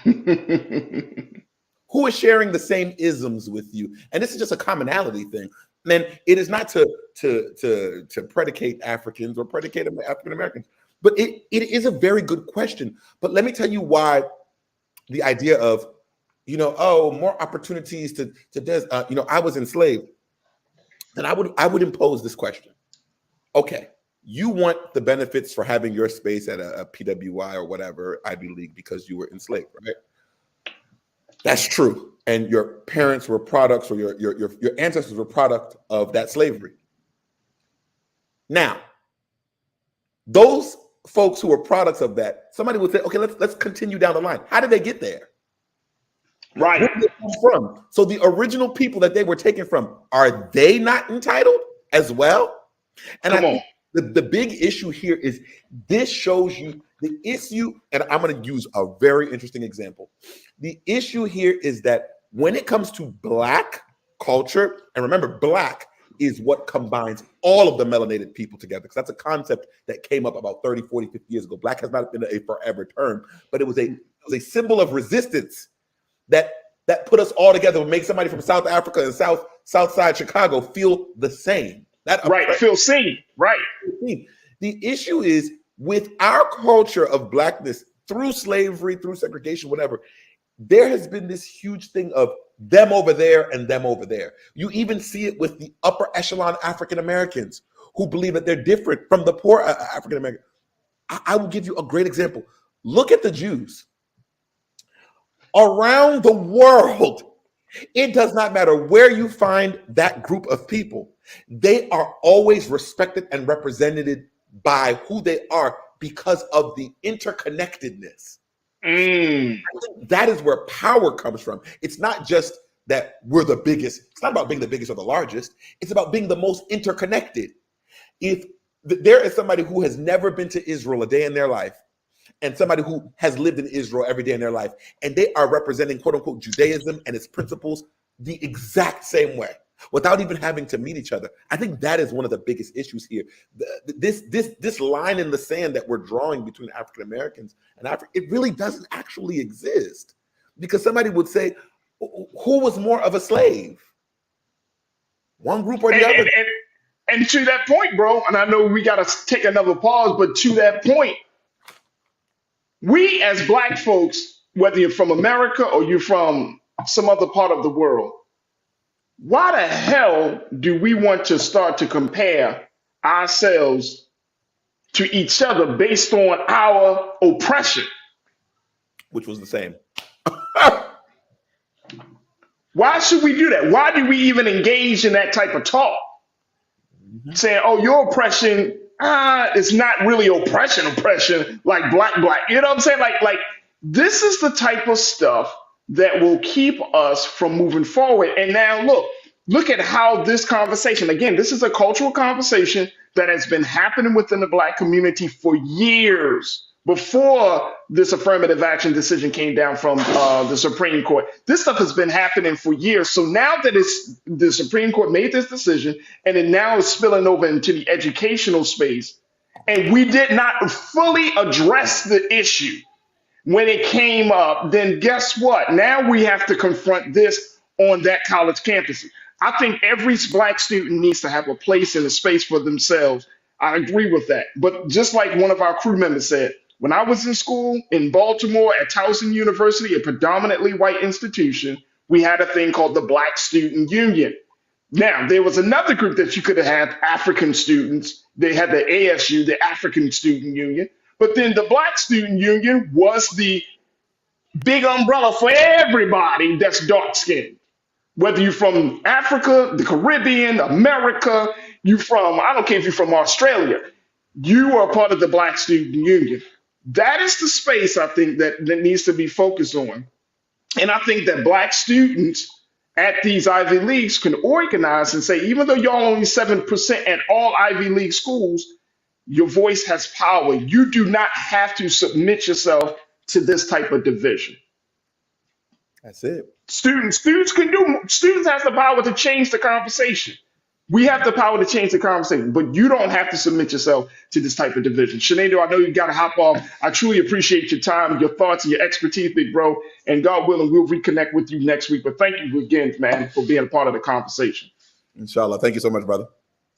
Who is sharing the same isms with you? And this is just a commonality thing. And it is not to predicate Africans or predicate African Americans, but it is a very good question. But let me tell you why the idea of, more opportunities I was enslaved, then I would impose this question. Okay, you want the benefits for having your space at a PWI or whatever Ivy League because you were enslaved, right? That's true. And your parents were products, or your ancestors were product of that slavery. Now, those folks who were products of that, somebody would say, okay, let's continue down the line. How did they get there? Right. Where did they come from? So the original people that they were taken from, are they not entitled as well? And I think the big issue here is this shows you the issue, and I'm going to use a very interesting example. The issue here is that when it comes to Black culture, and remember, Black is what combines all of the melanated people together, because that's a concept that came up about 30, 40, 50 years ago. Black has not been a forever term, but it was a symbol of resistance that put us all together, would make somebody from South Africa and South Side Chicago feel the same. Feel seen. Right. The issue is, with our culture of Blackness, through slavery, through segregation, whatever, there has been this huge thing of them over there and them over there. You even see it with the upper echelon African Americans who believe that they're different from the poor African American. I will give you a great example. Look at the Jews. Around the world, it does not matter where you find that group of people, they are always respected and represented by who they are because of the interconnectedness. I think that is where power comes from. It's not just that we're the biggest. It's not about being the biggest or the largest. It's about being the most interconnected. If there is somebody who has never been to Israel a day in their life, and somebody who has lived in Israel every day in their life, and they are representing, quote unquote, Judaism and its principles the exact same way, without even having to meet each other, I think that is one of the biggest issues here. This line in the sand that we're drawing between African Americans and Africa, it really doesn't actually exist. Because somebody would say, who was more of a slave? One group or the other? And to that point, bro, and I know we got to take another pause, but to that point, we as Black folks, whether you're from America or you're from some other part of the world, why the hell do we want to start to compare ourselves to each other based on our oppression? Which was the same. Why should we do that? Why do we even engage in that type of talk? Saying, oh, your oppression, it's not really oppression, like black. You know what I'm saying? Like this is the type of stuff that will keep us from moving forward. And now look at how this conversation, again, this is a cultural conversation that has been happening within the Black community for years before this affirmative action decision came down from the Supreme Court. This stuff has been happening for years. So now that the Supreme Court made this decision and it now is spilling over into the educational space, and we did not fully address the issue when it came up, then guess what? Now we have to confront this on that college campus. I think every Black student needs to have a place and a space for themselves. I agree with that. But just like one of our crew members said, When I was in school in Baltimore at Towson University, a predominantly white institution, we had a thing called the Black Student Union. Now, there was another group that you could have had, African students. They had the ASU, the African Student Union. But then the Black Student Union was the big umbrella for everybody that's dark skinned. Whether you're from Africa, the Caribbean, America, I don't care if you're from Australia, you are part of the Black Student Union. That is the space I think that needs to be focused on. And I think that Black students at these Ivy Leagues can organize and say, even though y'all only 7% at all Ivy League schools, your voice has power. You do not have to submit yourself to this type of division. That's it. Students have the power to change the conversation. We have the power to change the conversation, but you don't have to submit yourself to this type of division. Sinead, I know you got to hop off. I truly appreciate your time, your thoughts, and your expertise, big bro. And God willing, we'll reconnect with you next week. But thank you again, man, for being a part of the conversation. Inshallah. Thank you so much, brother.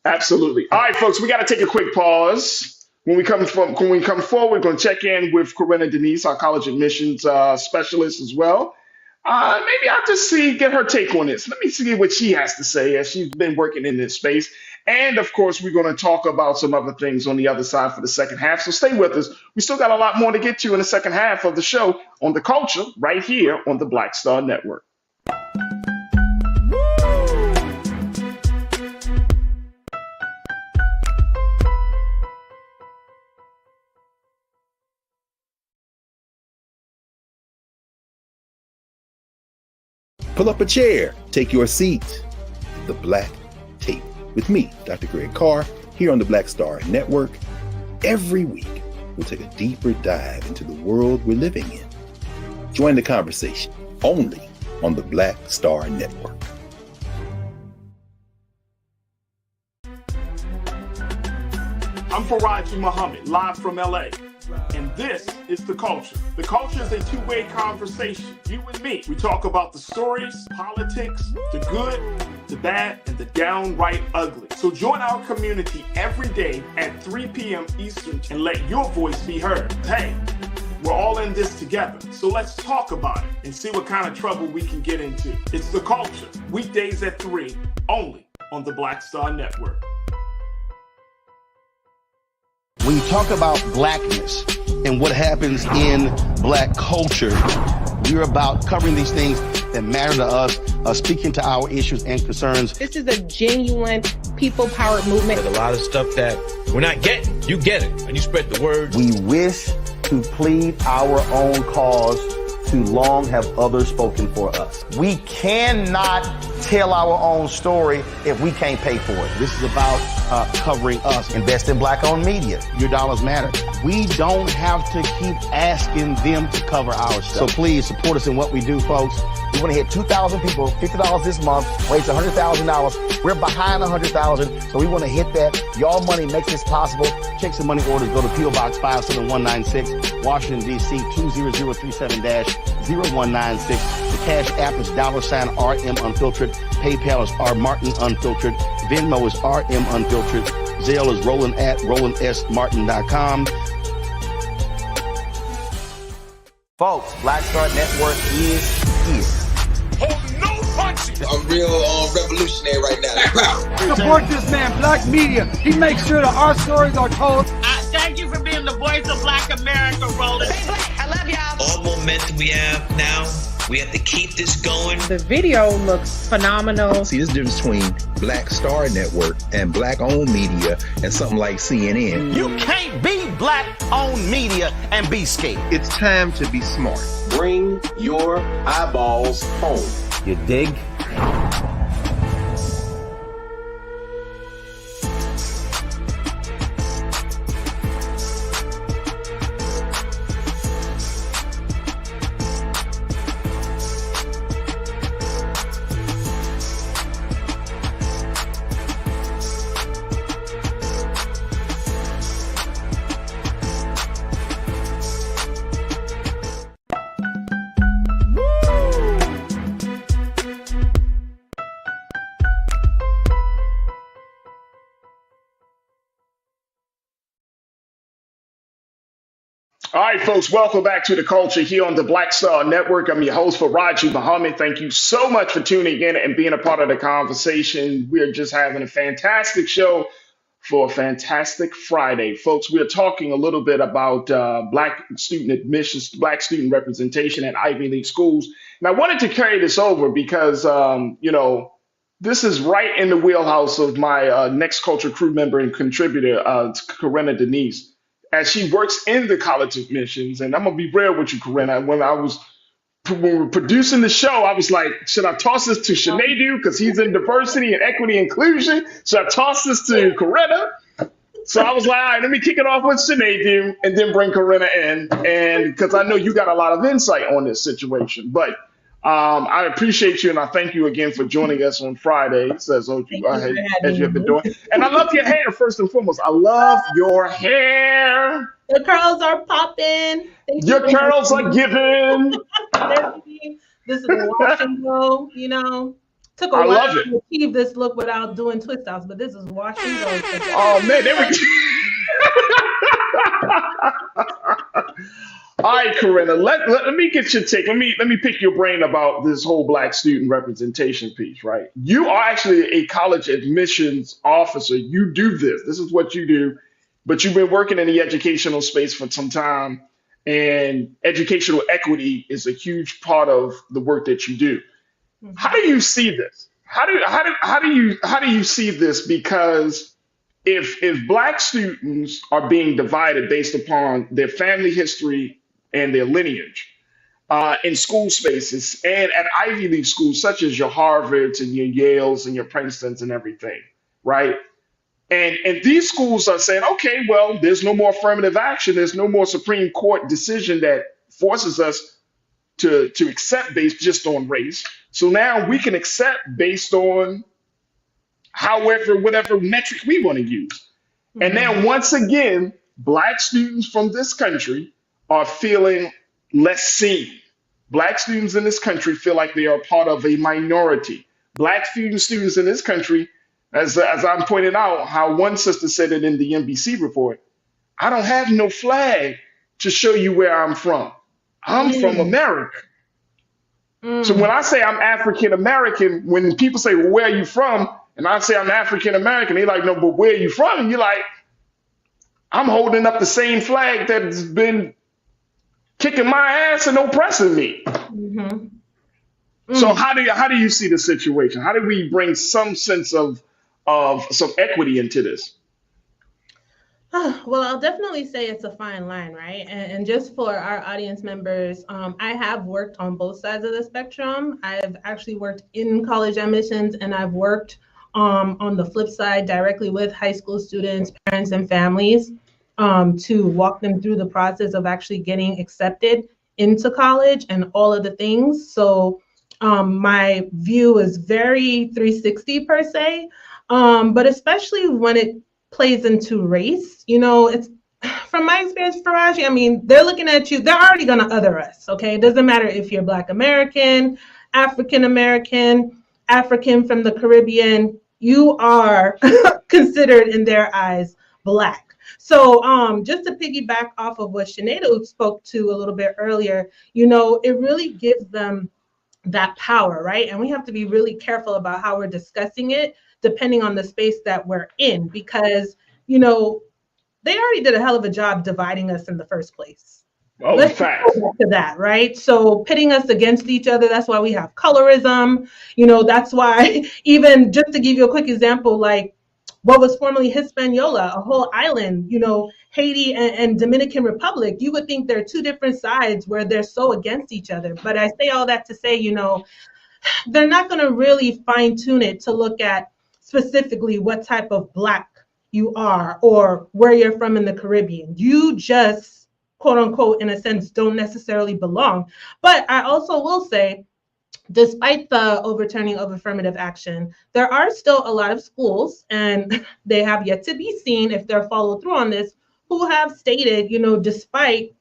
Absolutely. All right, folks, we got to take a quick pause. When we come forward, we're going to check in with Corinna Denise, our college admissions specialist as well. Maybe I'll just get her take on this. Let me see what she has to say as she's been working in this space. And of course, we're going to talk about some other things on the other side for the second half. So stay with us. We still got a lot more to get to in the second half of the show on The Culture right here on the Black Star Network. Pull up a chair, take your seat. The Black Tape with me, Dr. Greg Carr, here on the Black Star Network. Every week, we'll take a deeper dive into the world we're living in. Join the conversation only on the Black Star Network. I'm Farajii Muhammad, live from LA. And this is The Culture. The Culture is a two-way conversation. You and me. We talk about the stories, politics, the good, the bad, and the downright ugly. So join our community every day at 3 p.m. Eastern and let your voice be heard. Hey, we're all in this together. So let's talk about it and see what kind of trouble we can get into. It's The Culture, weekdays at 3, only on the Black Star Network. When you talk about blackness and what happens in black culture, we're about covering these things that matter to us, speaking to our issues and concerns. This is a genuine people-powered movement. There's a lot of stuff that we're not getting. You get it, and you spread the word. We wish to plead our own cause. Too long have others spoken for us. We cannot tell our own story if we can't pay for it. This is about covering us. Invest in black-owned media. Your dollars matter. We don't have to keep asking them to cover our stuff. So please support us in what we do, folks. We want to hit 2,000 people, $50 this month, raise $100,000. We're behind 100,000, so we want to hit that. Y'all money makes this possible. Check some money orders. Go to P.O. Box 57196, Washington, D.C. 20037-0196. The Cash App is $RM Unfiltered. PayPal is R Martin Unfiltered. Venmo is RM Unfiltered. Zelle is Roland at RolandSMartin.com. Folks, Black Star Network is here. I'm real revolutionary right now. Support this man, Black Media. He makes sure that our stories are told. Thank you for being the voice of Black America, Roland. Stay black. I love y'all. All momentum we have now, we have to keep this going. The video looks phenomenal. See, this difference between Black Star Network and black-owned media and something like CNN. You can't be black-owned media and be scared. It's time to be smart. Bring your eyeballs home. You dig? right, folks, welcome back to The Culture here on the Black Star Network. I'm your host, Farajii Muhammad. Thank you so much for tuning in and being a part of the conversation. We're just having a fantastic show for a fantastic Friday. Folks, we're talking a little bit about Black student admissions, Black student representation at Ivy League schools. And I wanted to carry this over because, this is right in the wheelhouse of my Next Culture crew member and contributor, Corinna Denise, as she works in the college admissions. And I'm gonna be real with you, Corinna. When we were producing the show, I was like, should I toss this to Sinead because he's in diversity and equity inclusion? Should I toss this to Corinna? So I was like, all right, let me kick it off with Sinead and then bring Corinna in, and because I know you got a lot of insight on this situation. But I appreciate you and I thank you again for joining us on Fridays, as you have been doing. And I love your hair, first and foremost. I love your hair. The curls are popping. Your curls are giving. This is a wash and go, Took a while to achieve this look without doing twist outs, but this is wash and go. Oh, man, there we go. All right, Corinna, let me get your take. Let me pick your brain about this whole Black student representation piece, right? You are actually a college admissions officer. You do this. This is what you do, but you've been working in the educational space for some time, and educational equity is a huge part of the work that you do. Mm-hmm. How do you see this? How do you see this? Because if Black students are being divided based upon their family history and their lineage in school spaces and at Ivy League schools, such as your Harvards and your Yales and your Princetons and everything, right? And these schools are saying, okay, well, there's no more affirmative action. There's no more Supreme Court decision that forces us to accept based just on race. So now we can accept based on whatever metric we want to use. Mm-hmm. And then once again, Black students from this country are feeling less seen. Black students in this country feel like they are part of a minority. Black students in this country, as I'm pointing out, how one sister said it in the NBC report, I don't have no flag to show you where I'm from. I'm from America. So when I say I'm African American, when people say, well, where are you from? And I say I'm African American, they're like, no, but where are you from? And you're like, I'm holding up the same flag that's been kicking my ass and oppressing me. Mm-hmm. Mm. So how do you see the situation? How do we bring some sense of some equity into this? Well, I'll definitely say it's a fine line, right? And just for our audience members, I have worked on both sides of the spectrum. I've actually worked in college admissions, and I've worked on the flip side directly with high school students, parents, and families to walk them through the process of actually getting accepted into college and all of the things. So my view is very 360 per se, but especially when it plays into race, it's from my experience, Farajii, I mean, they're looking at you, they're already going to other us, okay? It doesn't matter if you're Black American, African American, African from the Caribbean, you are considered in their eyes Black. So just to piggyback off of what Sinead spoke to a little bit earlier, it really gives them that power, right? And we have to be really careful about how we're discussing it, depending on the space that we're in, because, they already did a hell of a job dividing us in the first place. Oh, let's go back to that, right? So pitting us against each other, that's why we have colorism. That's why, even just to give you a quick example, like what was formerly Hispaniola, a whole island, Haiti and Dominican Republic, you would think they're two different sides where they're so against each other. But I say all that to say, they're not going to really fine tune it to look at specifically what type of Black you are or where you're from in the Caribbean. You just, quote unquote, in a sense, don't necessarily belong. But I also will say, despite the overturning of affirmative action, there are still a lot of schools, and they have yet to be seen if they're followed through on this, who have stated, despite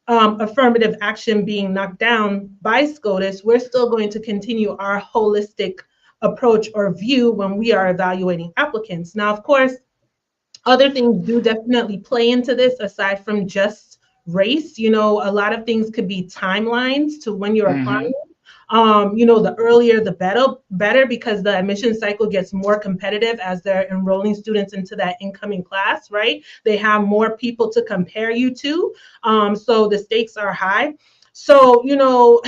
affirmative action being knocked down by SCOTUS, we're still going to continue our holistic approach or view when we are evaluating applicants. Now, of course, other things do definitely play into this aside from just race. You know, a lot of things could be timelines to when you're Mm-hmm. applying. You know, the earlier the better, because the admission cycle gets more competitive as they're enrolling students into that incoming class, right? They have more people to compare you to. So the stakes are high. So, you know,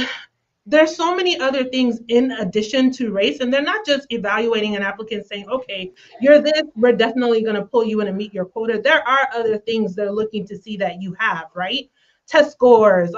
there's so many other things in addition to race, and they're not just evaluating an applicant saying, okay, you're this, we're definitely going to pull you in and meet your quota. There are other things they're looking to see that you have, right? Test scores,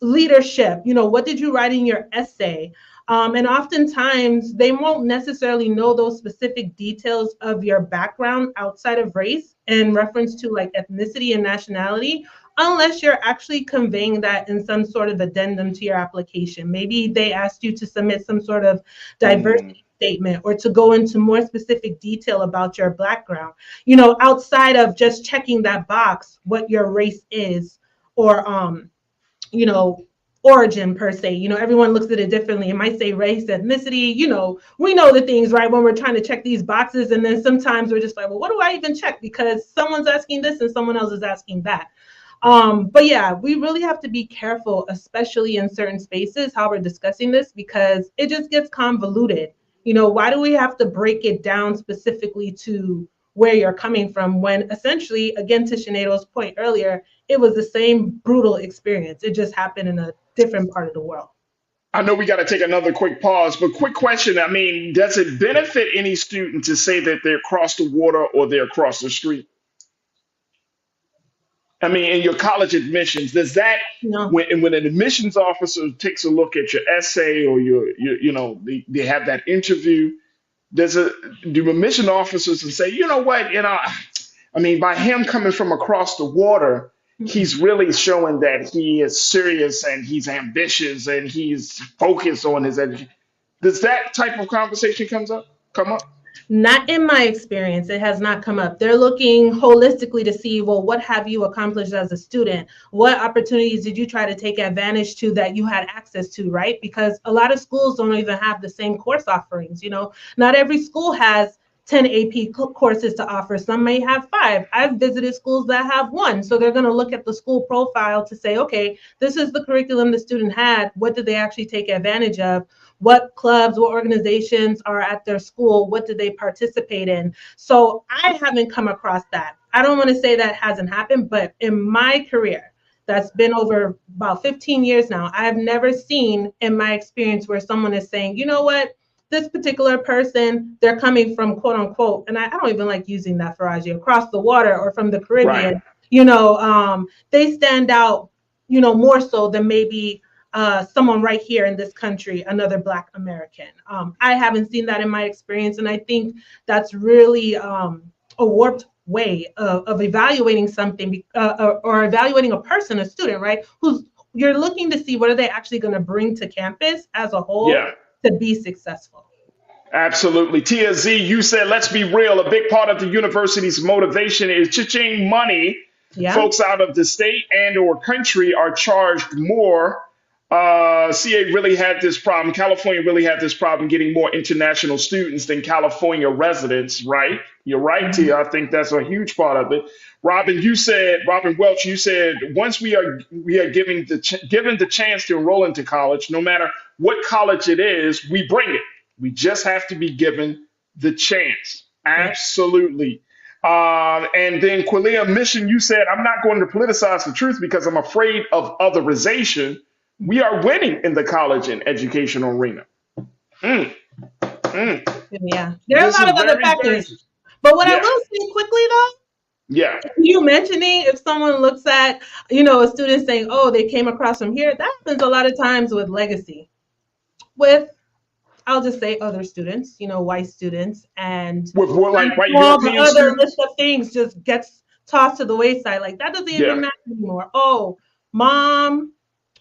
leadership, you know, what did you write in your essay? And oftentimes they won't necessarily know those specific details of your background outside of race in reference to like ethnicity and nationality, unless you're actually conveying that in some sort of addendum to your application. Maybe they asked you to submit some sort of diversity statement or to go into more specific detail about your background, you know, outside of just checking that box, what your race is, or you know, origin per se. You know, everyone looks at it differently. It might say race, ethnicity, you know, we know the things, right, when we're trying to check these boxes. And then sometimes we're just like, well, what do I even check? Because someone's asking this and someone else is asking that. But yeah, we really have to be careful, especially in certain spaces, how we're discussing this, because it just gets convoluted. You know, why do we have to break it down specifically to where you're coming from when essentially, again, to Sinead's point earlier, it was the same brutal experience. It just happened in a different part of the world. I know we got to take another quick pause, but quick question. I mean, does it benefit any student to say that they're across the water or they're across the street? I mean, in your college admissions, does that No. when an admissions officer takes a look at your essay or your you know, they have that interview, does it do admission officers and say, you know what, you know, I mean, by him coming from across the water, he's really showing that he is serious and he's ambitious and he's focused on his education. Does that type of conversation come up? Not in my experience. It has not come up. They're looking holistically to see, well, what have you accomplished as a student? What opportunities did you try to take advantage to that you had access to, right? Because a lot of schools don't even have the same course offerings. You know, not every school has 10 AP courses to offer. Some may have 5. I've visited schools that have 1. So they're going to look at the school profile to say, okay, this is the curriculum the student had. What did they actually take advantage of? What clubs, what organizations are at their school? What did they participate in? So I haven't come across that. I don't want to say that hasn't happened, but in my career, that's been over about 15 years now, I have never seen in my experience where someone is saying, you know what, this particular person, they're coming from quote unquote, and I don't even like using that, Farajii, across the water or from the Caribbean, Right. you know, they stand out, you know, more so than maybe someone right here in this country, another Black American. I haven't seen that in my experience. And I think that's really a warped way of evaluating something or evaluating a person, a student, right? You're looking to see what are they actually going to bring to campus as a whole Yeah. to be successful. Absolutely. Tia Z, you said, let's be real. A big part of the university's motivation is cha-ching money. Yeah. Folks out of the state and or country are charged more. CA really had this problem. California really had this problem getting more international students than California residents, right? You're right, Tia. I think that's a huge part of it. Robin Welch, you said once we are given the chance to enroll into college, no matter what college it is, we bring it. We just have to be given the chance. Absolutely. And then Qualia Mission, you said, I'm not going to politicize the truth because I'm afraid of otherization. We are winning in the college and educational arena. Yeah, there are a lot of other factors. But what I will say quickly though, yeah, you mentioning if someone looks at, you know, a student saying, oh, they came across from here, that happens a lot of times with legacy. With, I'll just say other students, you know, white students, and with more like white all the European other students? list of things just gets tossed to the wayside. Like that doesn't even matter anymore. Oh, mom,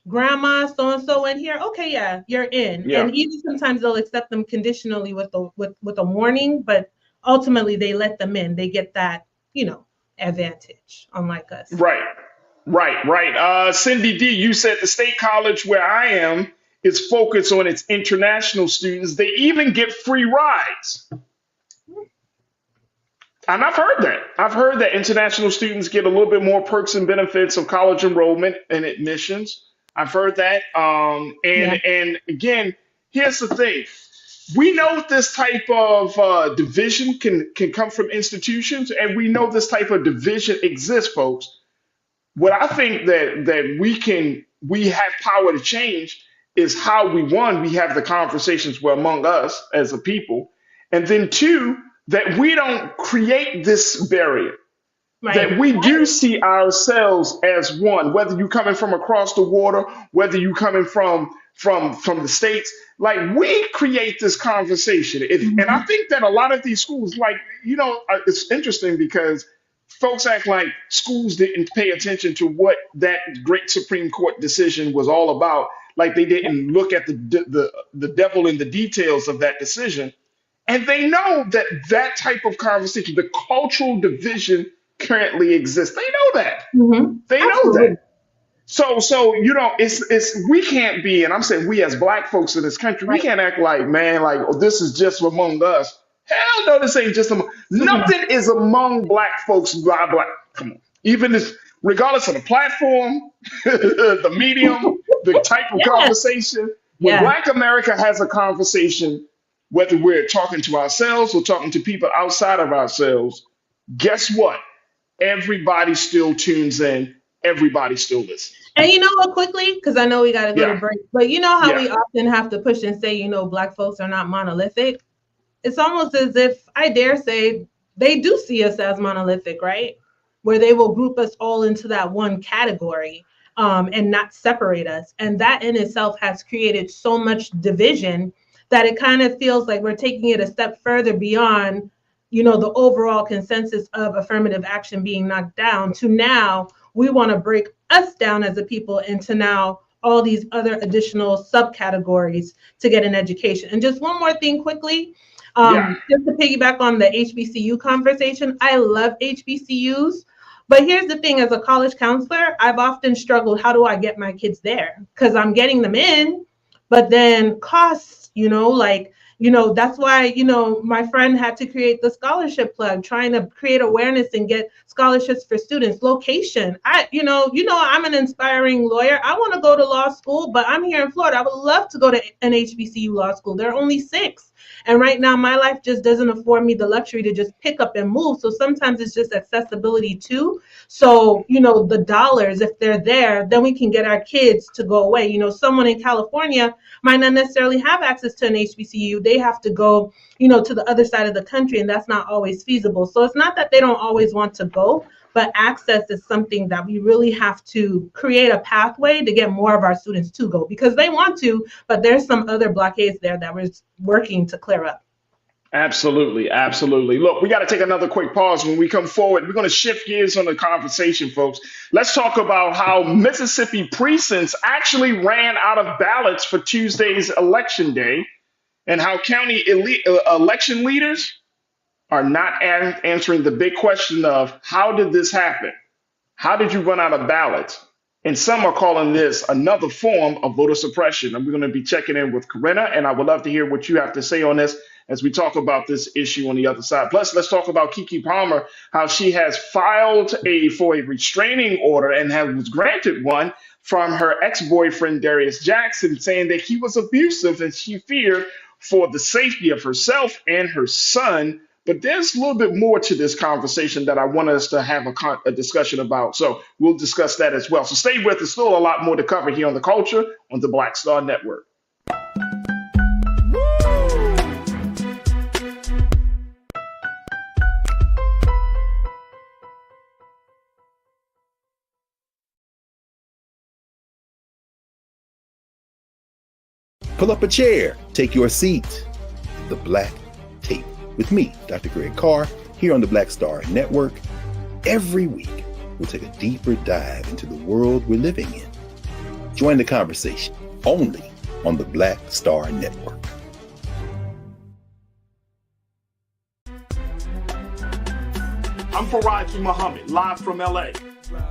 grandma, so and so in here. Okay, yeah, you're in. Yeah. And even sometimes they'll accept them conditionally with a warning, but ultimately they let them in. They get that, you know, advantage, unlike us. Right. Cindy D, you said the state college where I am is focused on its international students. They even get free rides. And I've heard that. I've heard that international students get a little bit more perks and benefits of college enrollment and admissions. I've heard that. Yeah. And again, here's the thing. We know this type of division can come from institutions, and we know this type of division exists, folks. What I think that we have power to change is how we have the conversations among us as a people, and then two, that we don't create this barrier, Right. that we do see ourselves as one, whether you coming from across the water, whether you coming from the states, like we create this conversation. And I think that a lot of these schools, like, it's interesting because folks act like schools didn't pay attention to what that great Supreme Court decision was all about, like they didn't look at the devil in the details of that decision. And they know that that type of conversation, the cultural division currently exists. They know that. They know Absolutely. that. So it's we can't be, and I'm saying we as black folks in this country, we Right. can't act like, man, like, oh, this is just among us. Hell no, this ain't just among. Nothing is among black folks by black. Come on, even if, regardless of the platform, the medium, the type of Yes. conversation. When Yeah. Black America has a conversation, whether we're talking to ourselves or talking to people outside of ourselves, guess what? Everybody still tunes in. Everybody still listens. And you know what, quickly, because I know we got to go to Yeah. break, but you know how Yeah. we often have to push and say, black folks are not monolithic? It's almost as if, I dare say, they do see us as monolithic, right? Where they will group us all into that one category and not separate us. And that in itself has created so much division that it kind of feels like we're taking it a step further beyond, the overall consensus of affirmative action being knocked down to now we want to break us down as a people into now all these other additional subcategories to get an education. And just one more thing quickly, just to piggyback on the HBCU conversation, I love HBCUs. But here's the thing, as a college counselor, I've often struggled, how do I get my kids there? Because I'm getting them in, but then costs, that's why, my friend had to create the scholarship plug, trying to create awareness and get scholarships for students. Location, I'm an inspiring lawyer. I want to go to law school, but I'm here in Florida. I would love to go to an HBCU law school. There are only 6. And right now, my life just doesn't afford me the luxury to just pick up and move. So sometimes it's just accessibility too. So, the dollars, if they're there, then we can get our kids to go away. Someone in California might not necessarily have access to an HBCU. They have to go, to the other side of the country, and that's not always feasible. So it's not that they don't always want to go, but access is something that we really have to create a pathway to get more of our students to go, because they want to, but there's some other blockades there that we're working to clear up. Absolutely, absolutely. Look, we got to take another quick pause. When we come forward, we're going to shift gears on the conversation, folks. Let's talk about how Mississippi precincts actually ran out of ballots for Tuesday's election day, and how county election leaders are not answering the big question of how did this happen? How did you run out of ballots? And some are calling this another form of voter suppression. And we're going to be checking in with Corinna, and I would love to hear what you have to say on this as we talk about this issue on the other side. Plus, let's talk about Keke Palmer, how she has filed for a restraining order and was granted one from her ex-boyfriend, Darius Jackson, saying that he was abusive and she feared for the safety of herself and her son. But there's a little bit more to this conversation that I want us to have a discussion about. So we'll discuss that as well. So stay with us. Still a lot more to cover here on The Culture on the Black Star Network. Pull up a chair, take your seat. The Black Tape with me, Dr. Greg Carr, here on the Black Star Network. Every week, we'll take a deeper dive into the world we're living in. Join the conversation only on the Black Star Network. I'm Farajii Muhammad, live from LA.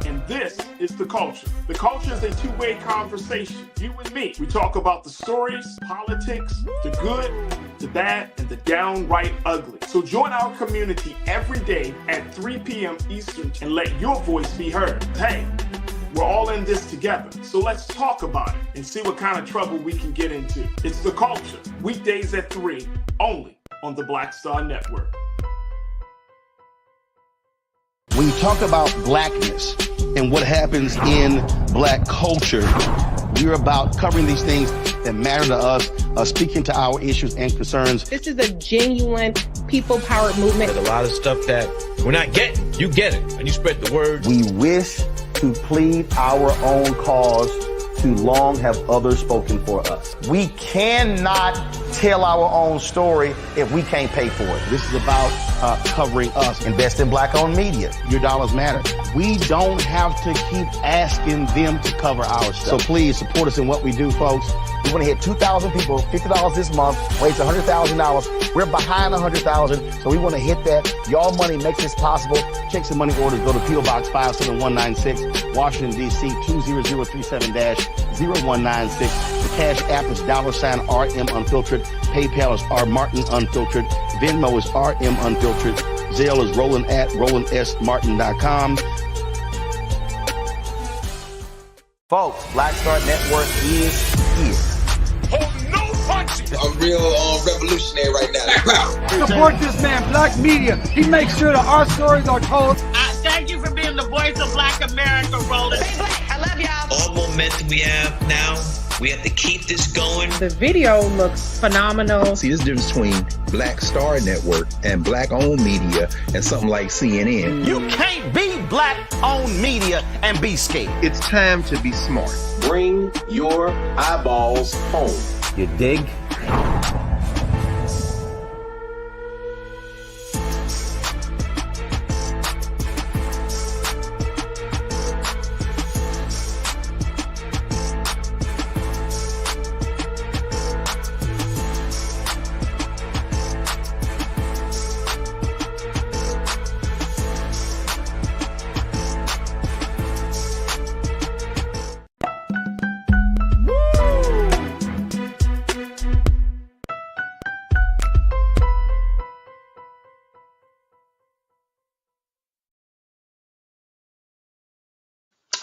And this is The Culture. The Culture is a two-way conversation, you and me. We talk about the stories, politics, the good, the bad, and the downright ugly. So join our community every day at 3 p.m. Eastern and let your voice be heard. Hey, we're all in this together, so let's talk about it and see what kind of trouble we can get into. It's The Culture, weekdays at 3, only on the Black Star Network. When you talk about blackness and what happens in black culture, we're about covering these things that matter to us, speaking to our issues and concerns. This is a genuine people-powered movement. There's a lot of stuff that we're not getting. You get it, and you spread the word. We wish to plead our own cause. Too long have others spoken for us. We cannot tell our own story if we can't pay for it. This is about covering us. Invest in black-owned media. Your dollars matter. We don't have to keep asking them to cover our stuff. So please support us in what we do, folks. We want to hit 2,000 people, $50 this month, raise $100,000. We're behind 100,000, so we want to hit that. Y'all money makes this possible. Check some money orders. Go to P.O. Box 57196, Washington, D.C. 20037-0196. The Cash App is $RM Unfiltered. PayPal is R Martin Unfiltered. Venmo is RM Unfiltered. Zelle is Roland at RolandSMartin.com. Folks, Black Star Network is here. I'm real revolutionary right now. Support this man, Black Media. He makes sure that our stories are told. Thank you for being the voice of Black America, Roland. I love y'all. All momentum we have now, we have to keep this going. The video looks phenomenal. See, there's a difference between Black Star Network and black-owned media and something like CNN. You can't be black-owned media and be scared. It's time to be smart. Bring your eyeballs home. You dig?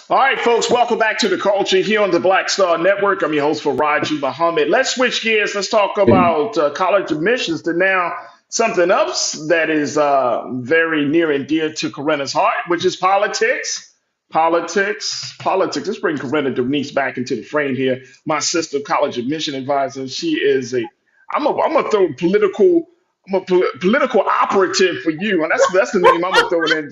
All right, folks, welcome back to The Culture here on the Black Star Network. I'm your host, Farajii Muhammad. Let's switch gears. Let's talk about college admissions to now something else that is very near and dear to Corinna's heart, which is politics. Politics. Let's bring Corinna Denise back into the frame here. My sister, college admission advisor. She is I'm a political operative for you, and that's the name I'm gonna throw it in.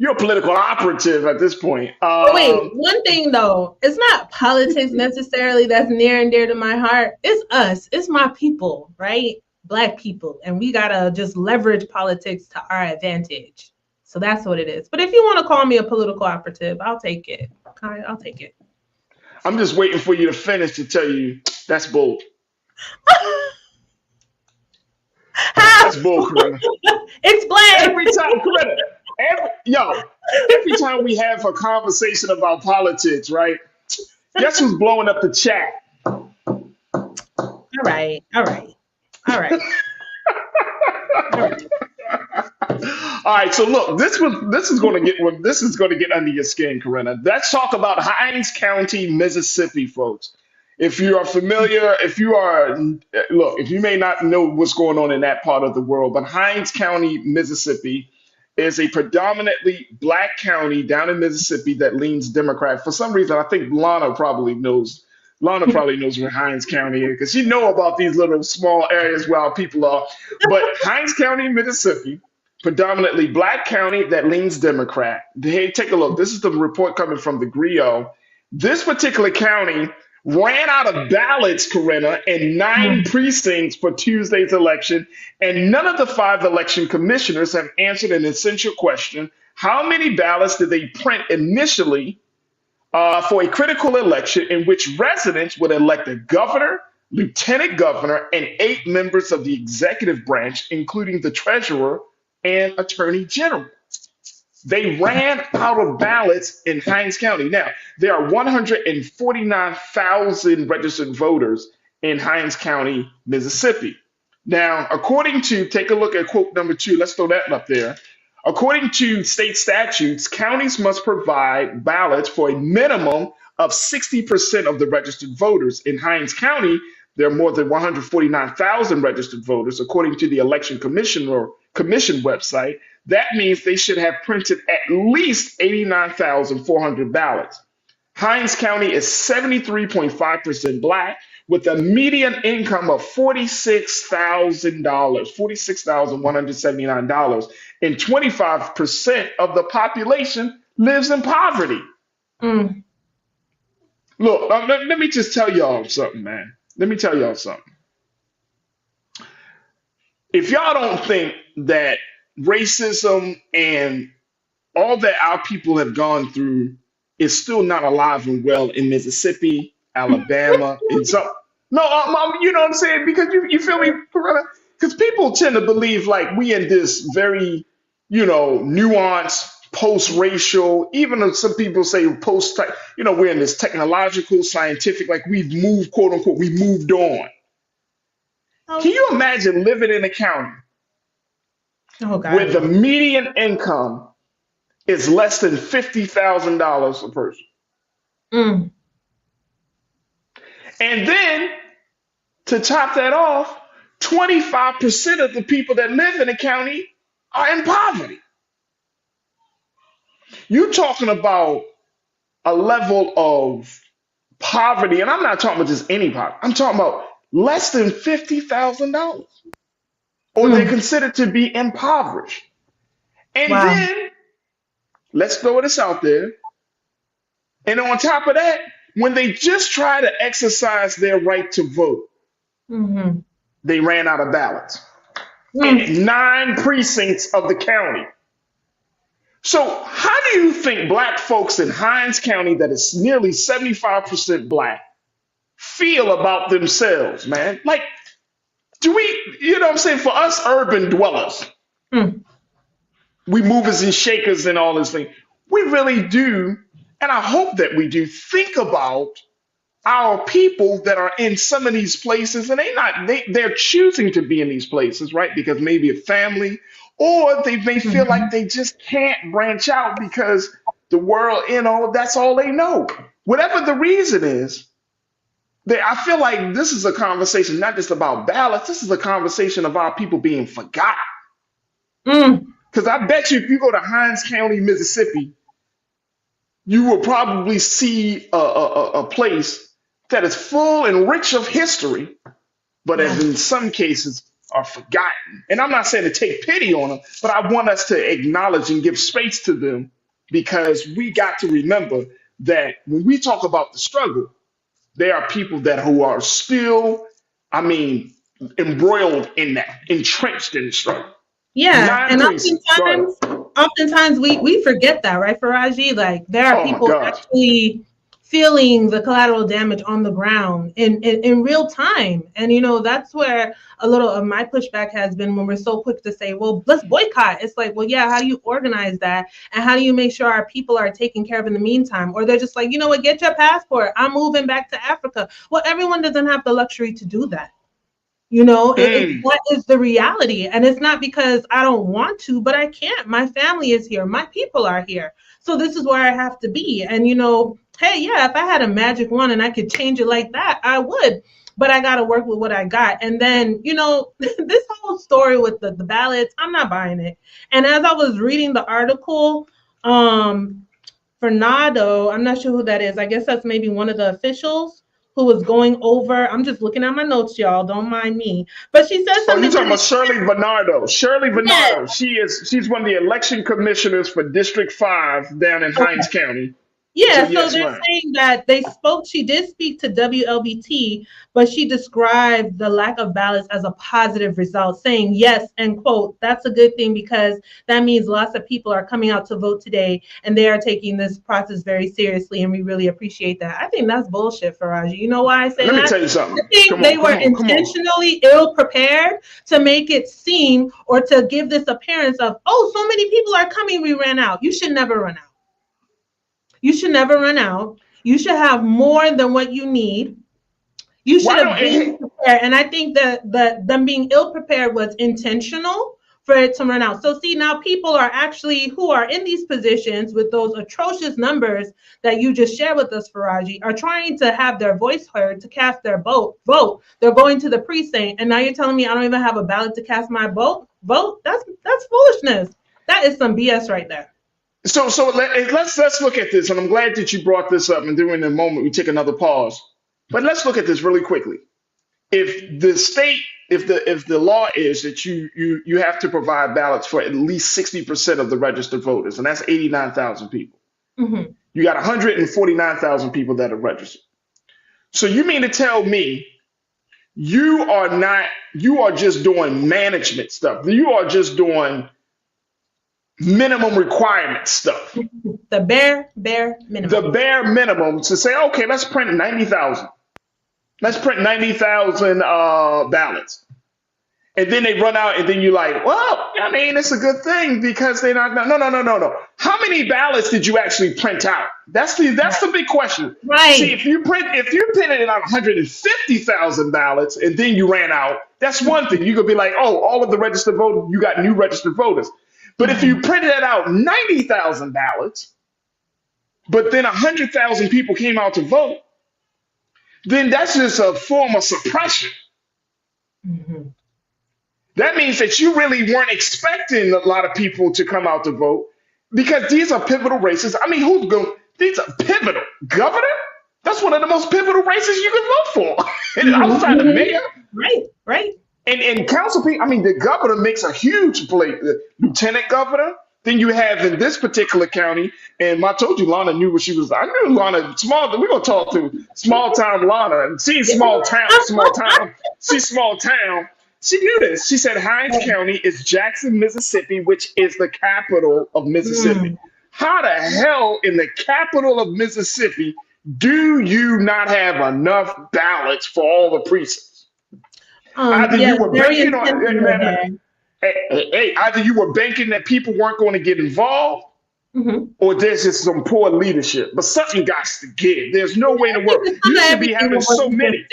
You're a political operative at this point. Wait, one thing though, it's not politics necessarily that's near and dear to my heart. It's us. It's my people, right? Black people. And we got to just leverage politics to our advantage. So that's what it is. But if you want to call me a political operative, I'll take it. Okay, I'll take it. I'm just waiting for you to finish to tell you that's bold. That's bull, Corinna. Explain. Every time, Corinna. Every time we have a conversation about politics, right? Guess who's blowing up the chat? All right. All right. So look, this is going to get under your skin, Corinna. Let's talk about Hinds County, Mississippi, folks. If you are familiar, if you may not know what's going on in that part of the world, but Hinds County, Mississippi is a predominantly black county down in Mississippi that leans Democrat. For some reason, I think Lana probably knows where Hinds County is because she know about these little small areas where our people are. But Hinds County, Mississippi, predominantly black county that leans Democrat. Hey, take a look. This is the report coming from the Griot. This particular county ran out of ballots, Corinna, in 9 precincts for Tuesday's election, and none of the 5 election commissioners have answered an essential question. How many ballots did they print initially for a critical election in which residents would elect a governor, lieutenant governor, and 8 members of the executive branch, including the treasurer and attorney general? They ran out of ballots in Hinds County. Now, there are 149,000 registered voters in Hinds County, Mississippi. Now, according to, take a look at quote number 2, let's throw that up there. According to state statutes, counties must provide ballots for a minimum of 60% of the registered voters. In Hinds County, there are more than 149,000 registered voters, according to the Election Commission website. That means they should have printed at least 89,400 ballots. Hinds County is 73.5% Black, with a median income of $46,000, $46,179, and 25% of the population lives in poverty. Mm. Look, let me just tell y'all something, man. Let me tell y'all something. If y'all don't think that racism and all that our people have gone through is still not alive and well in Mississippi, Alabama, and some. No, you know what I'm saying? Because you feel me? Because people tend to believe like we in this very, nuanced, post-racial, even though some people say post, we're in this technological, scientific, like we've moved, quote unquote, we moved on. Can you imagine living in a county where the median income is less than $50,000 a person? Mm. And then to top that off, 25% of the people that live in the county are in poverty. You're talking about a level of poverty, and I'm not talking about just any poverty. I'm talking about less than $50,000, or they're considered to be impoverished. And then let's throw this out there. And on top of that, when they just try to exercise their right to vote, they ran out of ballots in 9 precincts of the county. So how do you think Black folks in Hinds County, that is nearly 75% Black, feel about themselves, man? Like, do we, you know what I'm saying? For us urban dwellers, we movers and shakers and all this thing, we really do, and I hope that we do, think about our people that are in some of these places, and they're choosing to be in these places, right? Because maybe a family, or they may feel like they just can't branch out because the world, that's all they know. Whatever the reason is, I feel like this is a conversation not just about ballots. This is a conversation of our people being forgotten. Because I bet you if you go to Hinds County, Mississippi, you will probably see a place that is full and rich of history, but as in some cases are forgotten. And I'm not saying to take pity on them, but I want us to acknowledge and give space to them, because we got to remember that when we talk about the struggle, there are people who are still, embroiled in that, entrenched in the struggle. Yeah, and oftentimes we forget that, right, Farajii? Like there are people actually feeling the collateral damage on the ground in real time. And, that's where a little of my pushback has been when we're so quick to say, well, let's boycott. It's like, well, yeah, how do you organize that? And how do you make sure our people are taken care of in the meantime? Or they're just like, you know what, get your passport. I'm moving back to Africa. Well, everyone doesn't have the luxury to do that. What is the reality? And it's not because I don't want to, but I can't. My family is here. My people are here. So this is where I have to be. And, hey, yeah, if I had a magic wand and I could change it like that, I would. But I got to work with what I got. And then, this whole story with the ballots, I'm not buying it. And as I was reading the article, Fernando, I'm not sure who that is. I guess that's maybe one of the officials who was going over. I'm just looking at my notes, y'all. Don't mind me. But she said something. Oh, you're talking about Shirley Bernardo. Shirley Bernardo. Yes. She's one of the election commissioners for District 5 down in Hinds County. Yeah, so they're saying that she did speak to WLBT, but she described the lack of ballots as a positive result, saying, yes, and quote, that's a good thing because that means lots of people are coming out to vote today and they are taking this process very seriously, and we really appreciate that. I think that's bullshit, Farajii. You know why I say that? Let me tell you something. I think they were intentionally ill-prepared to make it seem or to give this appearance of, oh, so many people are coming, we ran out. You should never run out. You should never run out. You should have more than what you need. You should have been prepared, and I think that them being ill prepared was intentional for it to run out. So see, now people are actually who are in these positions with those atrocious numbers that you just shared with us, Farajii, are trying to have their voice heard to cast their vote. They're going to the precinct, and now you're telling me I don't even have a ballot to cast my vote? That's foolishness. That is some BS right there. So let's look at this, and I'm glad that you brought this up. And during the moment, we take another pause. But let's look at this really quickly. If the law is that you have to provide ballots for at least 60% of the registered voters, and that's 89,000 people. Mm-hmm. You got 149,000 people that are registered. So you mean to tell me you are just doing management stuff? You are just doing minimum requirement stuff. The bare minimum. The bare minimum to say, okay, let's print 90,000. Let's print 90,000 ballots. And then they run out, and then you're like, well, I mean, it's a good thing because they're not. No. How many ballots did you actually print out? That's the big question. Right. See, if you printed out 150,000 ballots and then you ran out, that's one thing. You could be like, oh, all of the registered voters, you got new registered voters. But if you printed out 90,000 ballots, but then 100,000 people came out to vote, then that's just a form of suppression. Mm-hmm. That means that you really weren't expecting a lot of people to come out to vote because these are pivotal races. I mean, these are pivotal. Governor? That's one of the most pivotal races you can vote for. Outside of mayor. Right. And council people, I mean, the governor makes a huge play. The lieutenant governor. Then you have in this particular county, and I told you Lana knew what she was. I knew Lana, we're going to talk to small town Lana. And she's small town. She's small town. She knew this. She said Hinds County is Jackson, Mississippi, which is the capital of Mississippi. How the hell in the capital of Mississippi do you not have enough ballots for all the precincts? Either you were banking on either you were banking that people weren't going to get involved, or there's just some poor leadership. But something got to give. There's no way to work. You should be having so many.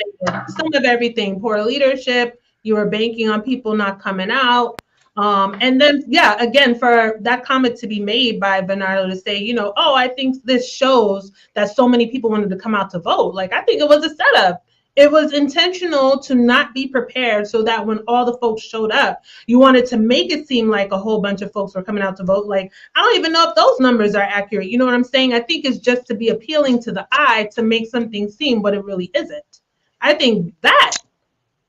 Some of everything. Poor leadership. You were banking on people not coming out. And then, again, for that comment to be made by Bernardo to say, I think this shows that so many people wanted to come out to vote. Like, I think it was a setup. It was intentional to not be prepared so that when all the folks showed up, you wanted to make it seem like a whole bunch of folks were coming out to vote. Like, I don't even know if those numbers are accurate. You know what I'm saying? I think it's just to be appealing to the eye to make something seem what it really isn't. I think that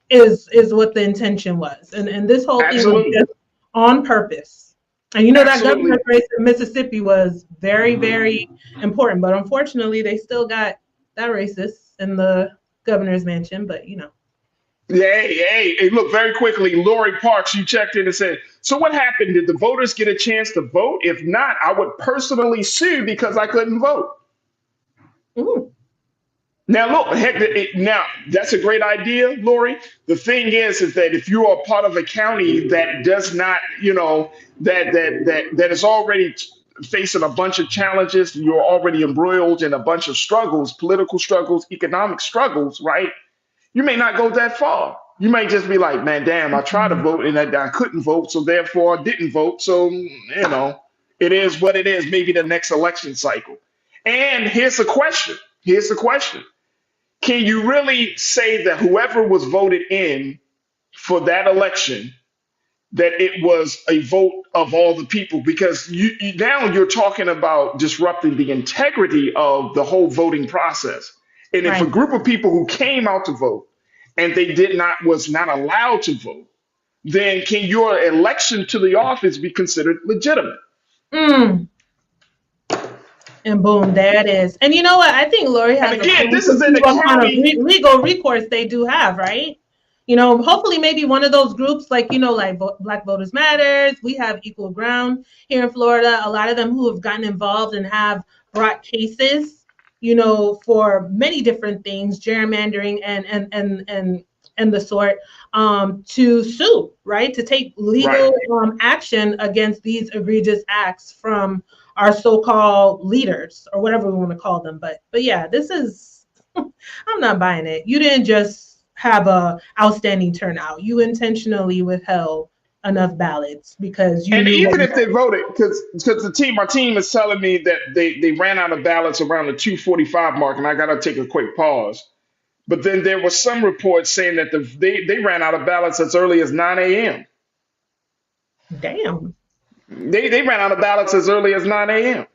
is what the intention was. And this whole thing was just on purpose. And that governor's race in Mississippi was very, very important. But unfortunately, they still got that racist in the governor's mansion, but Hey, look, very quickly, Lori Parks, you checked in and said, so what happened? Did the voters get a chance to vote? If not, I would personally sue because I couldn't vote. Ooh. Now, look, now that's a great idea, Lori. The thing is that if you are part of a county that does not, that is already facing a bunch of challenges, you're already embroiled in a bunch of struggles, political struggles, economic struggles, right? You may not go that far. You may just be like, man, damn, I tried to vote and I couldn't vote, so therefore I didn't vote. So, it is what it is, maybe the next election cycle. And here's the question. Can you really say that whoever was voted in for that election, that it was a vote of all the people? Because now you're talking about disrupting the integrity of the whole voting process. And if a group of people who came out to vote and they was not allowed to vote, then can your election to the office be considered legitimate? And boom, there it is. And you know what? I think Lori has this is in the county legal recourse they do have, right? Hopefully maybe one of those groups like Black Voters Matters, we have Equal Ground here in Florida, a lot of them who have gotten involved and have brought cases, for many different things, gerrymandering and the sort, to sue, right? To take legal action against these egregious acts from our so-called leaders or whatever we want to call them. But yeah, this is, I'm not buying it. You didn't just have a outstanding turnout. You intentionally withheld enough ballots because you And knew even what if they voted, because my team is telling me that they ran out of ballots around the 2:45 mark, and I got to take a quick pause. But then there was some reports saying that they ran out of ballots as early as 9 a.m. Damn. They ran out of ballots as early as 9 a.m.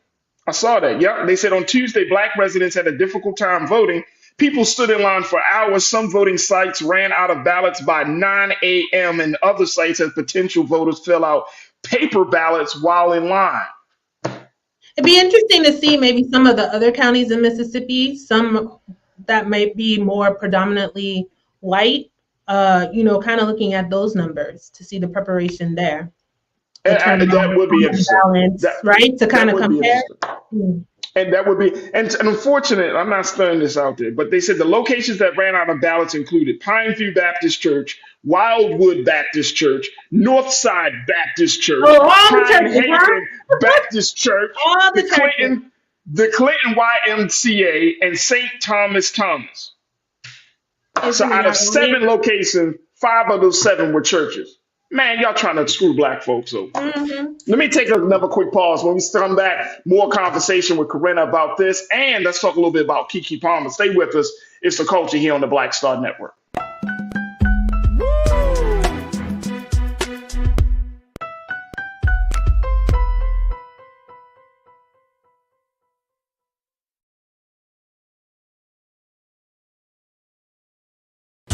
I saw that. Yep. They said on Tuesday, black residents had a difficult time voting. People stood in line for hours. Some voting sites ran out of ballots by 9 a.m. and other sites had potential voters fill out paper ballots while in line. It'd be interesting to see maybe some of the other counties in Mississippi, some that might be more predominantly white, kind of looking at those numbers to see the preparation there. That would be interesting. Balance, right? To kind of compare. And that would be, and unfortunate, I'm not throwing this out there, but they said the locations that ran out of ballots included Pineview Baptist Church, Wildwood Baptist Church, Northside Baptist Church, Haven Baptist Church, the Clinton YMCA, and St. Thomas. So out of 7 locations, 5 of those 7 were churches. Man, y'all trying to screw black folks over. Let me take another quick pause. When we come back, more conversation with Corinna about this, and let's talk a little bit about Keke Palmer. Stay with us. It's The Culture here on the Black Star Network.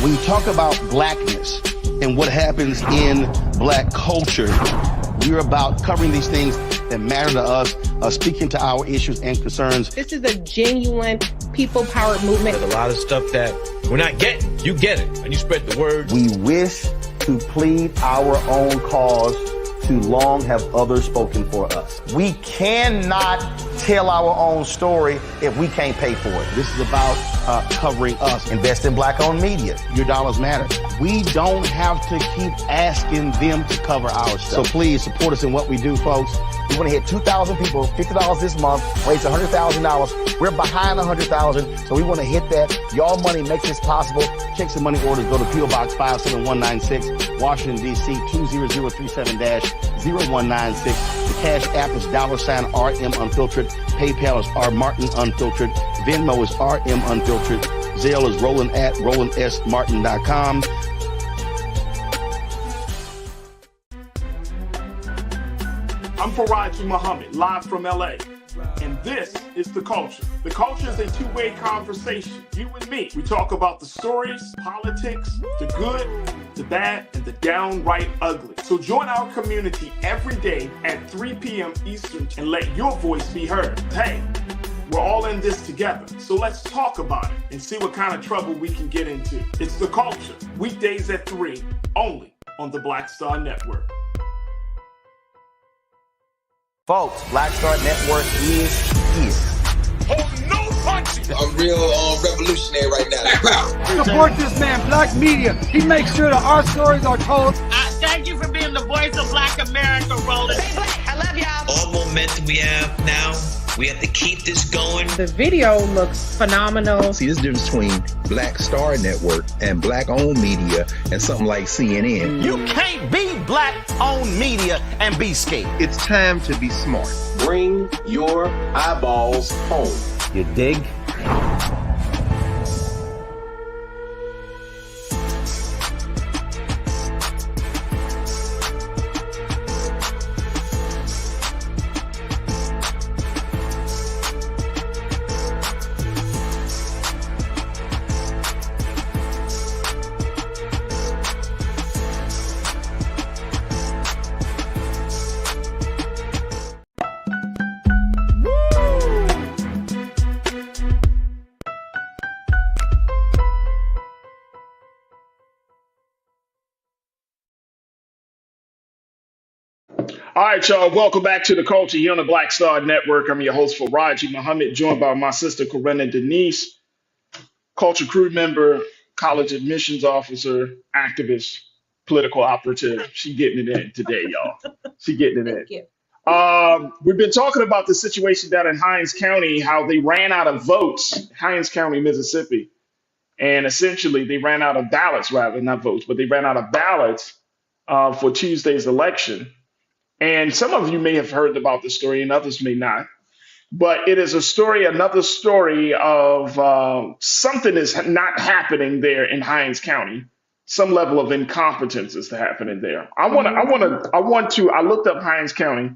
When you talk about blackness and what happens in black culture, we're about covering these things that matter to us, speaking to our issues and concerns. This is a genuine people-powered movement. There's a lot of stuff that we're not getting. You get it, and you spread the word. We wish to plead our own cause. Too long have others spoken for us. We cannot tell our own story if we can't pay for it. This is about covering us. Invest in black-owned media. Your dollars matter. We don't have to keep asking them to cover our stuff. So please support us in what we do, folks. We want to hit 2,000 people, $50 this month, raise $100,000. We're behind 100,000, so we want to hit that. Y'all money makes this possible. Checks and money orders go to P.O. Box 57196, Washington, D.C. 20037-0196. The Cash App is $RM Unfiltered. PayPal is R Martin Unfiltered. Venmo is RM Unfiltered. Zelle is Roland at RolandSMartin.com. I'm Farajii Muhammad, live from LA. And this is The Culture. The Culture is a two-way conversation. You and me. We talk about the stories, politics, the good, the bad, and the downright ugly. So join our community every day at 3 p.m. Eastern and let your voice be heard. Hey, we're all in this together. So let's talk about it and see what kind of trouble we can get into. It's The Culture. Weekdays at 3, only on the Black Star Network. Folks, Black Star Network is here. Oh, no punches! I'm real revolutionary right now. Support this man, Black Media. He makes sure that our stories are told. Thank you for being the voice of Black America, Roland. Stay black. I love y'all. All momentum we have now, we have to keep this going. The video looks phenomenal. See, this difference between Black Star Network and black-owned media and something like CNN. You can't be black-owned media and be scared. It's time to be smart. Bring your eyeballs home. You dig? All right, y'all. Welcome back to The Culture here on the Black Star Network. I'm your host, Farajii Muhammad, joined by my sister, Corinna Denise, culture crew member, college admissions officer, activist, political operative. She getting it in today, y'all. She getting it in. We've been talking about the situation down in Hinds County, how they ran out of votes, Hinds County, Mississippi. And essentially, they ran out of ballots, rather, not votes, but they ran out of ballots for Tuesday's election. And some of you may have heard about the story, and others may not. But it is a story, another story of something is not happening there in Hinds County. Some level of incompetence is happening there. I looked up Hinds County,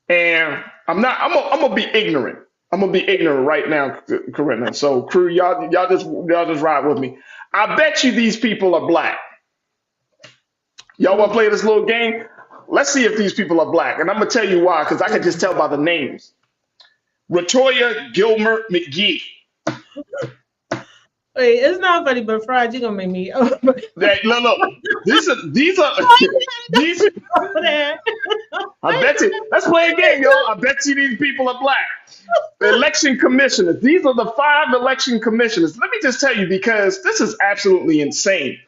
and I'm gonna be ignorant. I'm gonna be ignorant right now, Corinna. So crew, y'all just ride with me. I bet you these people are black. Y'all wanna play this little game? Let's see if these people are black. And I'm gonna tell you why, because I can just tell by the names. Latoya Gilmer McGee. Wait, it's not funny, but Farajii gonna make me. Look, these are. I bet you. Let's play a game, y'all. I bet you these people are black. The election commissioners. These are the 5 election commissioners. Let me just tell you, because this is absolutely insane.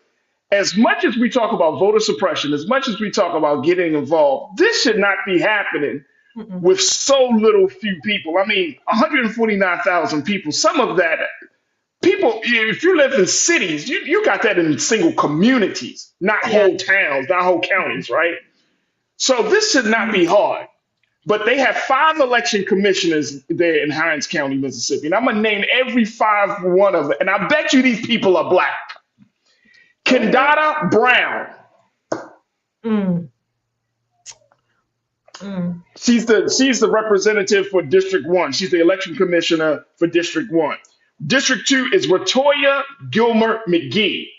As much as we talk about voter suppression, as much as we talk about getting involved, this should not be happening with so little few people. I mean, 149,000 people. Some of that people, if you live in cities, you got that in single communities, not whole towns, not whole counties, right? So this should not be hard. But they have 5 election commissioners there in Hinds County, Mississippi. And I'm going to name every 5 one of them. And I bet you these people are black. Kendata Brown. She's the representative for District 1. She's the election commissioner for District 1. District 2 is Latoya Gilmer McGee.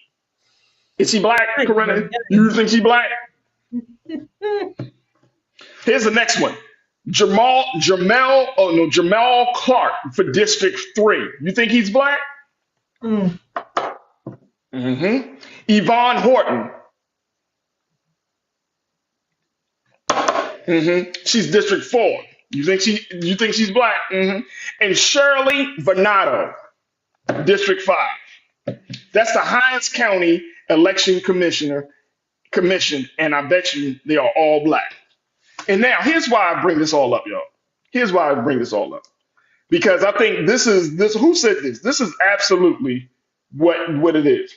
Is she black, Corinna? You think she's black? Here's the next one. Jamal Clark for District 3. You think he's black? Yvonne Horton. She's District 4. You think she's black? And Shirley Venato, District 5. That's the Hinds County Election Commission, and I bet you they are all black. And now here's why I bring this all up, y'all. Here's why I bring this all up. Because I think this who said this? This is absolutely what it is.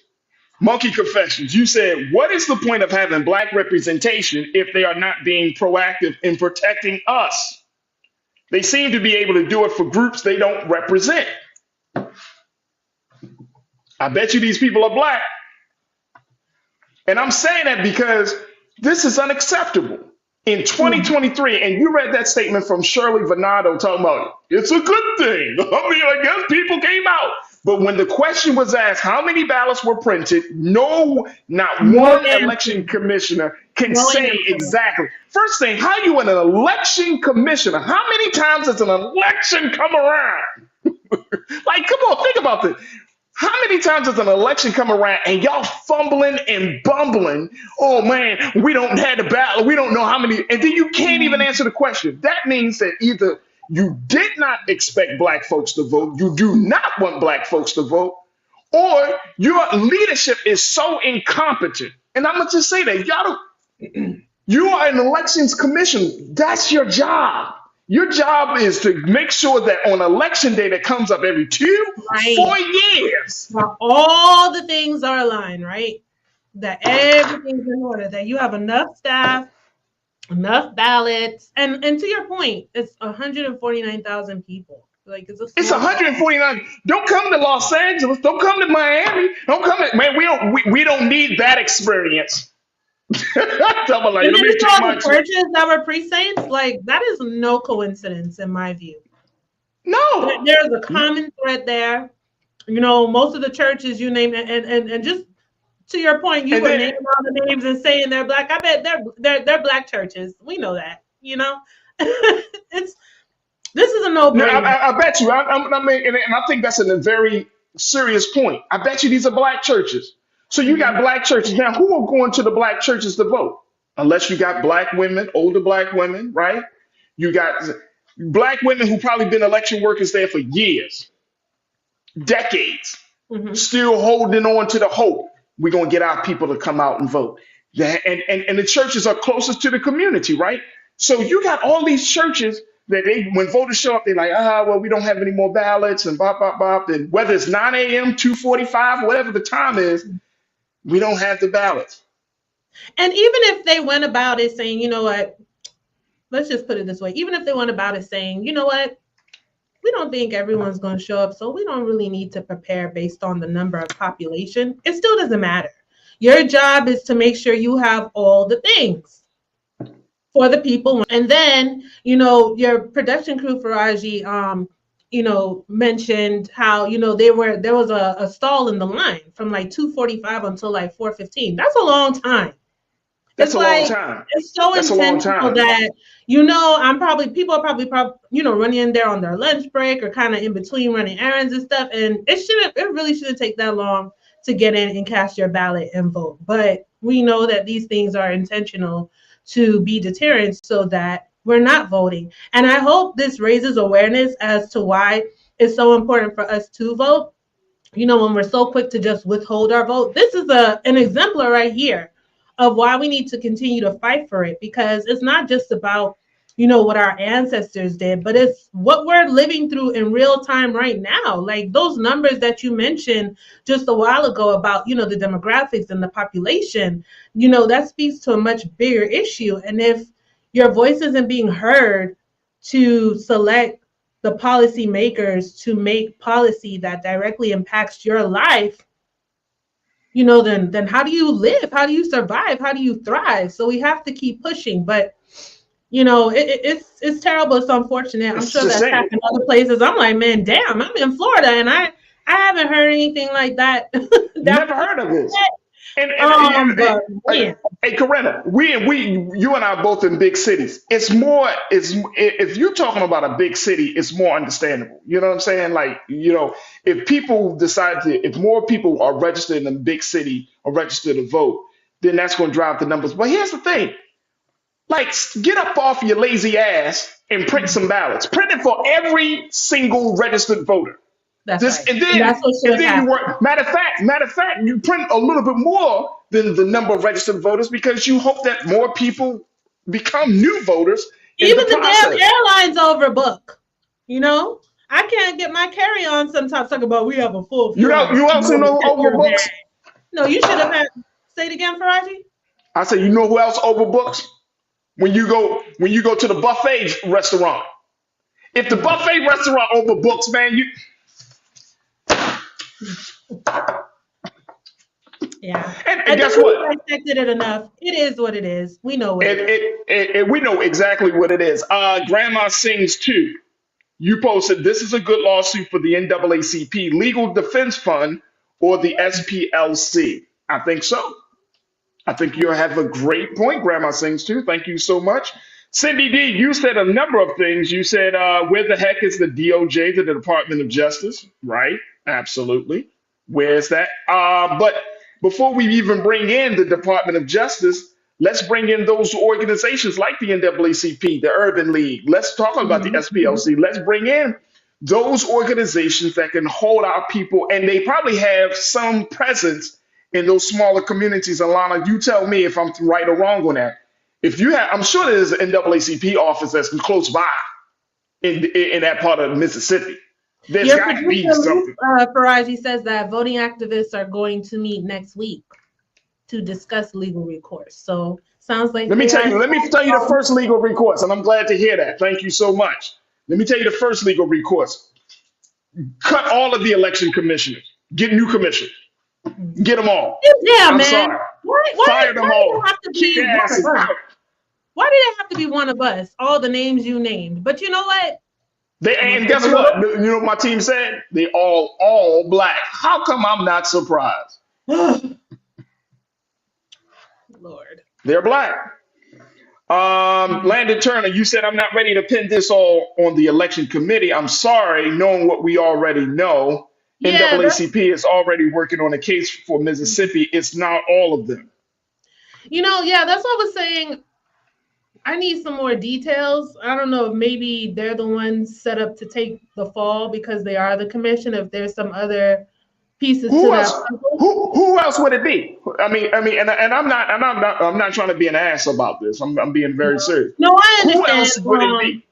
Monkey Confessions, you said, what is the point of having black representation if they are not being proactive in protecting us? They seem to be able to do it for groups they don't represent. I bet you these people are black. And I'm saying that because this is unacceptable. In 2023, and you read that statement from Shirley Venato talking about, it's a good thing. I mean, I guess people came out. But when the question was asked, how many ballots were printed? Not one election commissioner can say exactly. First thing, how you an election commissioner? How many times does an election come around? Like, come on, think about this. How many times does an election come around and y'all fumbling and bumbling? Oh man, we don't have the ballot. We don't know how many. And then you can't even answer the question. That means that either you did not expect black folks to vote, you do not want black folks to vote, or your leadership is so incompetent. And I'm going to just say that you are an elections commission. That's your job. Your job is to make sure that on election day that comes up every 4 years. While all the things are aligned, right? That everything's in order, that you have enough staff, enough ballots. And to your point, it's 149,000 people. Like it's 149. Don't come to Los Angeles. Don't come to Miami. Don't come to, man, we don't need that experience. Like, and then all the churches that were precincts, like that is no coincidence in my view. No, there's a common thread there. You know, most of the churches you name and just to your point, you were naming all the names and saying they're black. I bet they're black churches. We know that. You know, this is a no-brainer. No, I bet you. I mean, and I think that's a very serious point. I bet you these are black churches. So you got black churches. Now, who are going to the black churches to vote? Unless you got black women, older black women, right? You got black women who probably been election workers there for years, decades, still holding on to the hope. We're going to get our people to come out and vote. And the churches are closest to the community, right? So you got all these churches that when voters show up, they're like, well, we don't have any more ballots and blah, blah, blah. And whether it's 9 a.m., 2:45, whatever the time is, we don't have the ballots. And even if they went about it saying, you know what, let's just put it this way. Even if they went about it saying, you know what, we don't think everyone's going to show up, so we don't really need to prepare based on the number of population, it still doesn't matter. Your job is to make sure you have all the things for the people. And then, you know, your production crew, Farajii, you know, mentioned how, you know, there was a stall in the line from like 2:45 until like 4:15. That's a long time. That's a long time. It's so intentional that, you know, people are probably, you know, running in there on their lunch break or kind of in between running errands and stuff. And it really shouldn't take that long to get in and cast your ballot and vote. But we know that these things are intentional to be deterrents so that we're not voting. And I hope this raises awareness as to why it's so important for us to vote. You know, when we're so quick to just withhold our vote, this is an exemplar right here of why we need to continue to fight for it, because it's not just about, you know, what our ancestors did, but it's what we're living through in real time right now. Like those numbers that you mentioned just a while ago about, you know, the demographics and the population, you know, that speaks to a much bigger issue. And if your voice isn't being heard to select the policymakers to make policy that directly impacts your life, you know, then how do you live? How do you survive? How do you thrive? So we have to keep pushing. But, you know, it's terrible. It's unfortunate. I'm sure that's happened other places. I'm like, man, damn, I'm in Florida and I haven't heard anything like that. Never heard of this. Hey, Corinna, you and I are both in big cities. It's more, if you're talking about a big city, it's more understandable. You know what I'm saying? Like, you know, if more people are registered in a big city or registered to vote, then that's going to drive the numbers. But here's the thing. Like, get up off your lazy ass and print some ballots. Print it for every single registered voter. That's right. And then you work. Matter of fact, you print a little bit more than the number of registered voters because you hope that more people become new voters. Even the damn airlines overbook. You know, I can't get my carry-on sometimes. Talk about we have a full. You also know who overbooks? No, you should have had. Say it again, Farajii. I said, you know who else overbooks? When you go to the buffet restaurant. If the buffet restaurant overbooks, man, you. Yeah, and guess what? We dissected it enough. It is what it is. We know what we know exactly what it is. Grandma Sings Too. You posted, this is a good lawsuit for the NAACP Legal Defense Fund or the SPLC. I think so. I think you have a great point, Grandma Sings Too. Thank you so much. Cindy D, you said a number of things. You said, where the heck is the DOJ, the Department of Justice? Right. Absolutely. Where's that? But before we even bring in the Department of Justice, let's bring in those organizations like the NAACP, the Urban League. Let's talk about the SPLC. Let's bring in those organizations that can hold our people, and they probably have some presence in those smaller communities. Alana, you tell me if I'm right or wrong on that. If you have, I'm sure there's an NAACP office that's close by in that part of Mississippi. There's got to be something. Farajii says that voting activists are going to meet next week to discuss legal recourse. So sounds like let me tell you the first legal recourse, and I'm glad to hear that. Thank you so much. Let me tell you the first legal recourse. Cut all of the election commissioners. Get new commissioners. Get them all. Yeah, I'm man. sorry. Fire them all. Why did it have to be one of us? All the names you named. But you know what? And guess what? You know what my team said? They all black. How come I'm not surprised? Lord. They're black. Landon Turner, you said I'm not ready to pin this all on the election committee. I'm sorry, knowing what we already know. Yeah, NAACP is already working on a case for Mississippi. It's not all of them. You know, yeah, that's what I was saying. I need some more details. I don't know if maybe they're the ones set up to take the fall because they are the commission. If there's some other pieces to that. Who else would it be? I mean, and I'm not trying to be an ass about this. I'm being very serious. No, I understand. Who else would it be?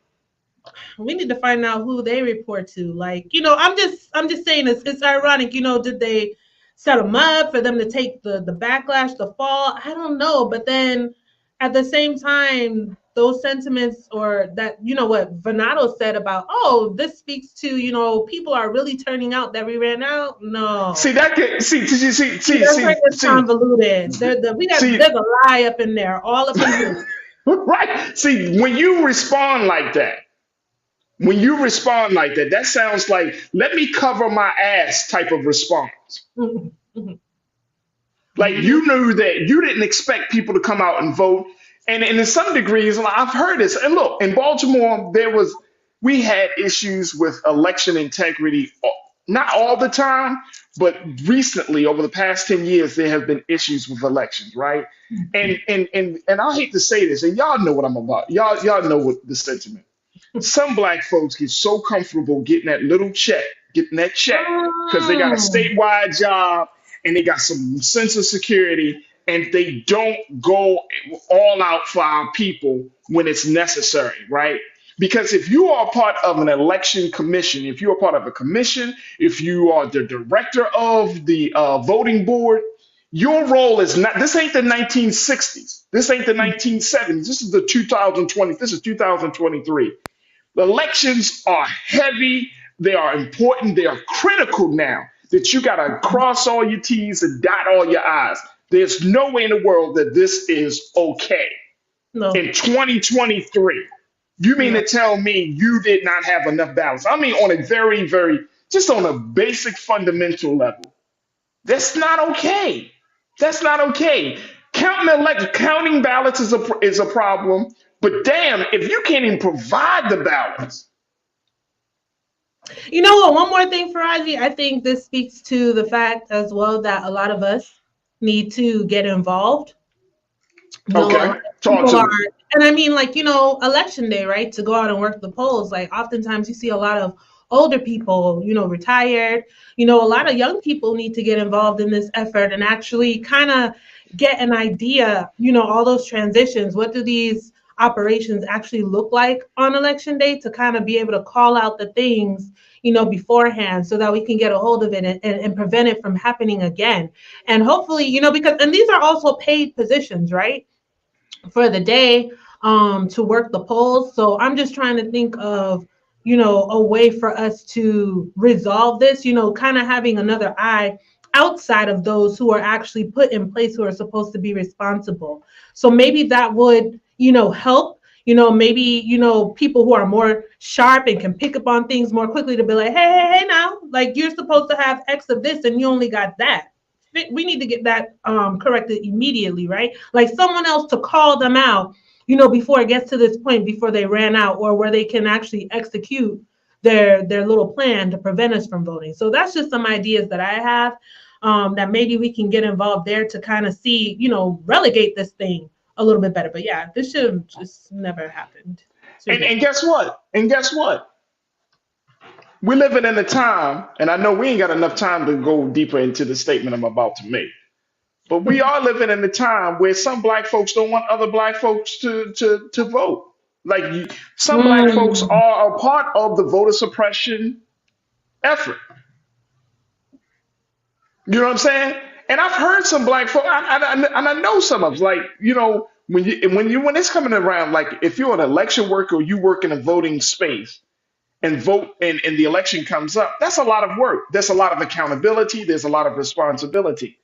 we need to find out who they report to. Like, I'm just saying it's ironic. Did they set them up for them to take the backlash, the fall? I don't know. But then at the same time, those sentiments, or that, what Venato said about, oh, this speaks to, people are really turning out that we ran out. No. See that? It's convoluted. There's a lie up in there, all up in here. Right. See, when you respond like that, that sounds like, let me cover my ass type of response. Like, you knew that you didn't expect people to come out and vote. And in some degrees, I've heard this. And look, in Baltimore, we had issues with election integrity, not all the time, but recently, over the past 10 years, there have been issues with elections, right? And I hate to say this, and y'all know what I'm about. Y'all know what the sentiment. Some black folks get so comfortable getting that check because they got a statewide job and they got some sense of security, and they don't go all out for our people when it's necessary, right? Because if you are part of an election commission, if you are part of a commission, if you are the director of the voting board, your role is not, this ain't the 1960s. This ain't the 1970s. This is the 2020. This is 2023. The elections are heavy. They are important. They are critical now that you got to cross all your T's and dot all your I's. There's no way in the world that this is okay. No. In 2023. You mean to tell me you did not have enough balance? I mean, on a very, very, just on a basic fundamental level. That's not okay. That's not okay. Counting ballots is a problem, but damn, if you can't even provide the balance. You know what? One more thing, Farajii. I think this speaks to the fact as well that a lot of us need to get involved. Okay, talk to me. And I mean, like, election day, right? To go out and work the polls. Like, oftentimes you see a lot of older people, retired. A lot of young people need to get involved in this effort and actually kind of get an idea, all those transitions. What do these operations actually look like on election day, to kind of be able to call out the things, beforehand, so that we can get a hold of it and prevent it from happening again. And hopefully, and these are also paid positions, right? For the day, to work the polls. So I'm just trying to think of, a way for us to resolve this, kind of having another eye outside of those who are actually put in place, who are supposed to be responsible. So maybe that would, help, maybe, people who are more sharp and can pick up on things more quickly to be like, hey, now, like, you're supposed to have X of this and you only got that. We need to get that corrected immediately, right? Like, someone else to call them out, before it gets to this point, before they ran out, or where they can actually execute their little plan to prevent us from voting. So that's just some ideas that I have, that maybe we can get involved there to kind of see, relegate this thing a little bit better. But yeah, this should have just never happened. And guess what? We're living in a time, and I know we ain't got enough time to go deeper into the statement I'm about to make, but we are living in a time where some black folks don't want other black folks to vote. Like, some black folks are a part of the voter suppression effort. You know what I'm saying? And I've heard some black folks, and I know some of them, like, when it's coming around, like, if you're an election worker or you work in a voting space, and vote and the election comes up, that's a lot of work. There's a lot of accountability. There's a lot of responsibility.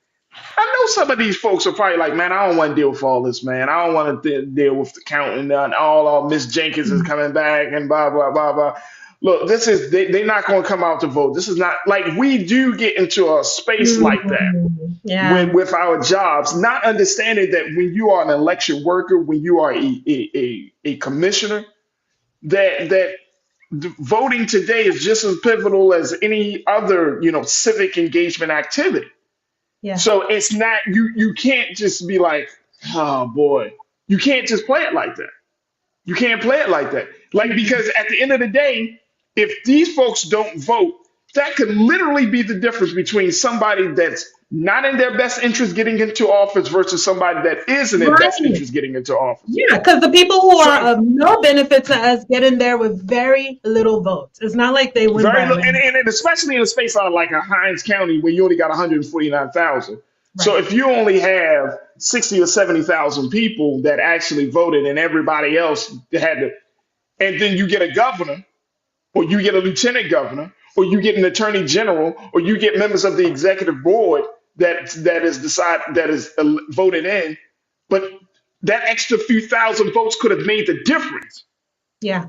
I know some of these folks are probably like, man, I don't want to deal with all this, man. I don't want to deal with the counting and all Miss Jenkins is coming back and blah, blah, blah, blah. Look, they're not going to come out to vote. This is not, like, we do get into a space like that with our jobs, not understanding that when you are an election worker, when you are a commissioner, that voting today is just as pivotal as any other, civic engagement activity. Yeah. So it's not, you can't just be like, oh boy, you can't just play it like that. You can't play it like that. Like, because at the end of the day, if these folks don't vote, that could literally be the difference between somebody that's not in their best interest getting into office versus somebody that is in their best Right. interest getting into office. Yeah, because the people who So are of no benefit to us get in there with very little votes. It's not like they win very by little, many. and especially in a space like a Hines County where you only got 149,000. So Right. if you only have 60 or 70,000 people that actually voted and everybody else had to, and then you get a governor or you get a lieutenant governor, or you get an attorney general, or you get members of the executive board that is voted in, but that extra few thousand votes could have made the difference. Yeah.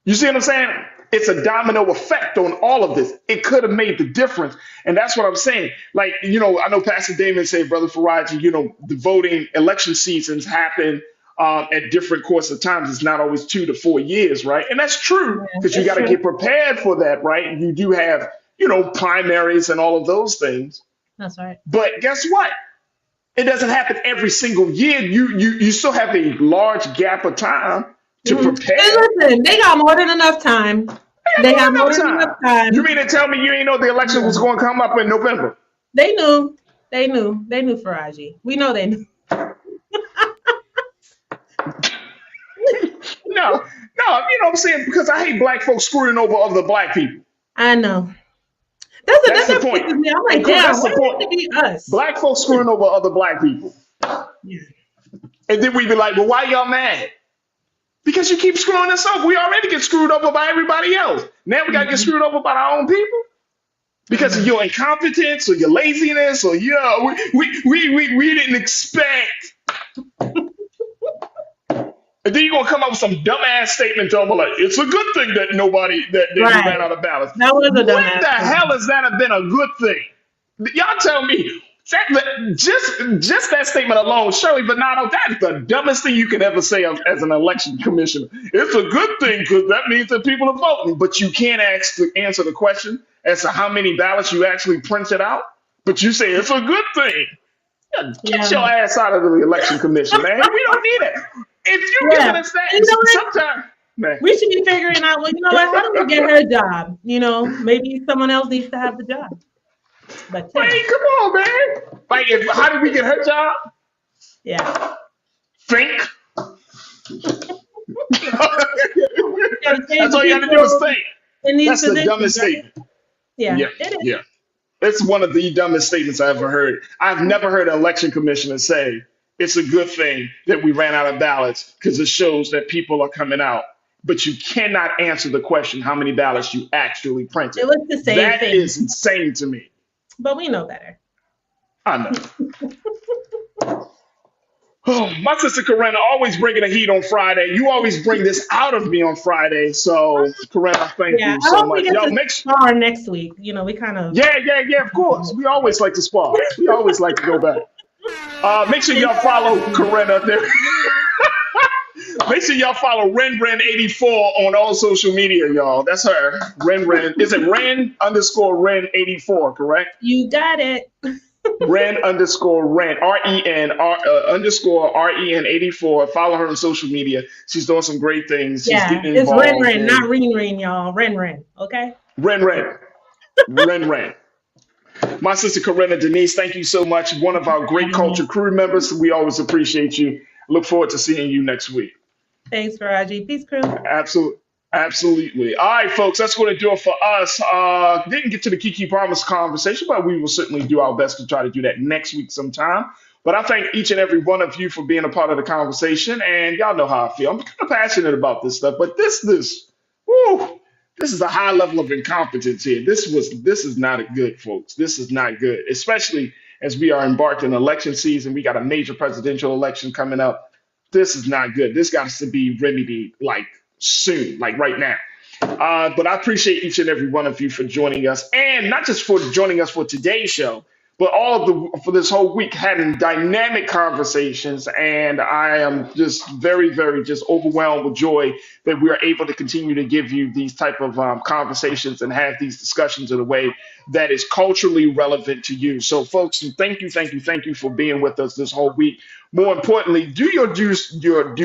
You see what I'm saying? It's a domino effect on all of this. It could have made the difference, and that's what I'm saying. Like, I know Pastor Damon said, Brother Farajii, the voting election seasons happen at different course of times. It's not always 2 to 4 years, right? And that's true because you got to get prepared for that, right? You do have, primaries and all of those things. That's right. But guess what? It doesn't happen every single year. You still have a large gap of time to prepare. Hey, listen, they got more than enough time. They got more than enough time. You mean to tell me you ain't know the election was going to come up in November? They knew. They knew. They knew Farajii. We know they knew. No, you know what I'm saying? Because I hate black folks screwing over other black people. I know. That's the point. I'm like, damn, That's the why point. it be us? Black folks screwing over other black people. Yeah. And then we be like, well, why y'all mad? Because you keep screwing us over. We already get screwed over by everybody else. Now we got to get screwed over by our own people? Because of your incompetence or your laziness or we didn't expect. And then you're gonna come up with some dumbass statement to like, it's a good thing that they ran out of ballots. That was a dumbass. When the hell has that been a good thing? Y'all tell me. Just that statement alone, Shirley Bernardo, that's the dumbest thing you could ever say as an election commissioner. It's a good thing because that means that people are voting, but you can't answer the question as to how many ballots you actually printed out. But you say it's a good thing. Get your ass out of the election commission, man. We don't need it. If you give us that, sometimes. Man. We should be figuring out, well, you know what, how do we get her a job? Maybe someone else needs to have the job. But hey, come on, man. Like, how did we get her job? Yeah. Think. That's all you have to do is think. That's the dumbest statement. Yeah. Yeah. It's one of the dumbest statements I ever heard. I've never heard an election commissioner say it's a good thing that we ran out of ballots because it shows that people are coming out. But you cannot answer the question how many ballots you actually printed. It was the same thing. That is insane to me. But we know better. I know. Oh, my sister Corinna always bringing the heat on Friday. You always bring this out of me on Friday. So, Corinna, thank you so much. Y'all make sure next week. We kind of. Yeah, of course. We always like to spar. We always like to go back. Make sure y'all follow Corinna there. Make sure y'all follow Ren84 on all social media, y'all. That's her. Ren. Is it Ren_Ren84, correct? You got it. Ren_Ren, _REN84. Follow her on social media. She's doing some great things. She's getting involved. It's Ren, not Ren, y'all. Ren, okay? Ren. My sister Corinna Denise, thank you so much. One of our great culture crew members. We always appreciate you. Look forward to seeing you next week. Thanks, Farajii. Peace, crew. Absolutely. All right, folks, that's going to do it for us. Didn't get to the Kiki Promise conversation, but we will certainly do our best to try to do that next week sometime. But I thank each and every one of you for being a part of the conversation. And y'all know how I feel. I'm kind of passionate about this stuff, but this is a high level of incompetence here. This is not good, folks. This is not good, especially as we are embarked in election season. We got a major presidential election coming up. This is not good. This got to be remedied like soon, like right now. But I appreciate each and every one of you for joining us, and not just for joining us for today's show, but for this whole week, having dynamic conversations. And I am just very, very just overwhelmed with joy that we are able to continue to give you these type of conversations and have these discussions in a way that is culturally relevant to you. So, folks, thank you for being with us this whole week. More importantly, do your due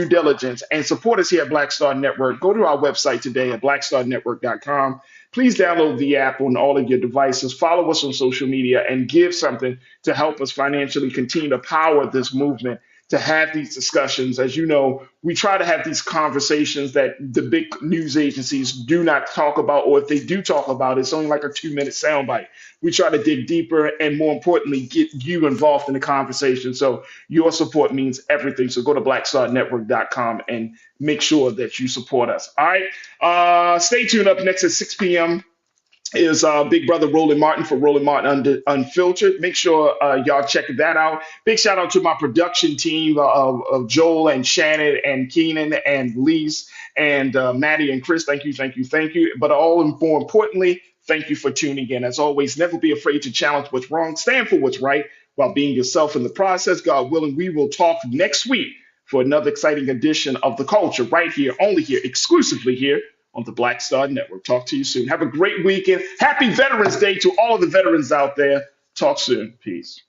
diligence and support us here at Black Star Network. Go to our website today at blackstarnetwork.com. please download the app on all of your devices. Follow us on social media and give something to help us financially continue to power this movement, to have these discussions. As you know, we try to have these conversations that the big news agencies do not talk about, or if they do talk about it, it's only like a 2-minute soundbite. We try to dig deeper and, more importantly, get you involved in the conversation. So your support means everything. So go to blackstarnetwork.com and make sure that you support us. All right. Stay tuned. Up next at 6 p.m. is Big Brother Roland Martin for Roland Martin Unfiltered. Make sure y'all check that out. Big shout out to my production team of Joel and Shannon and Keenan and Lise and Maddie and Chris. Thank you. But more importantly, thank you for tuning in. As always, never be afraid to challenge what's wrong. Stand for what's right while being yourself in the process. God willing, we will talk next week for another exciting edition of The Culture right here, only here, exclusively here on the Black Star Network. Talk to you soon. Have a great weekend. Happy Veterans Day to all of the veterans out there. Talk soon. Peace.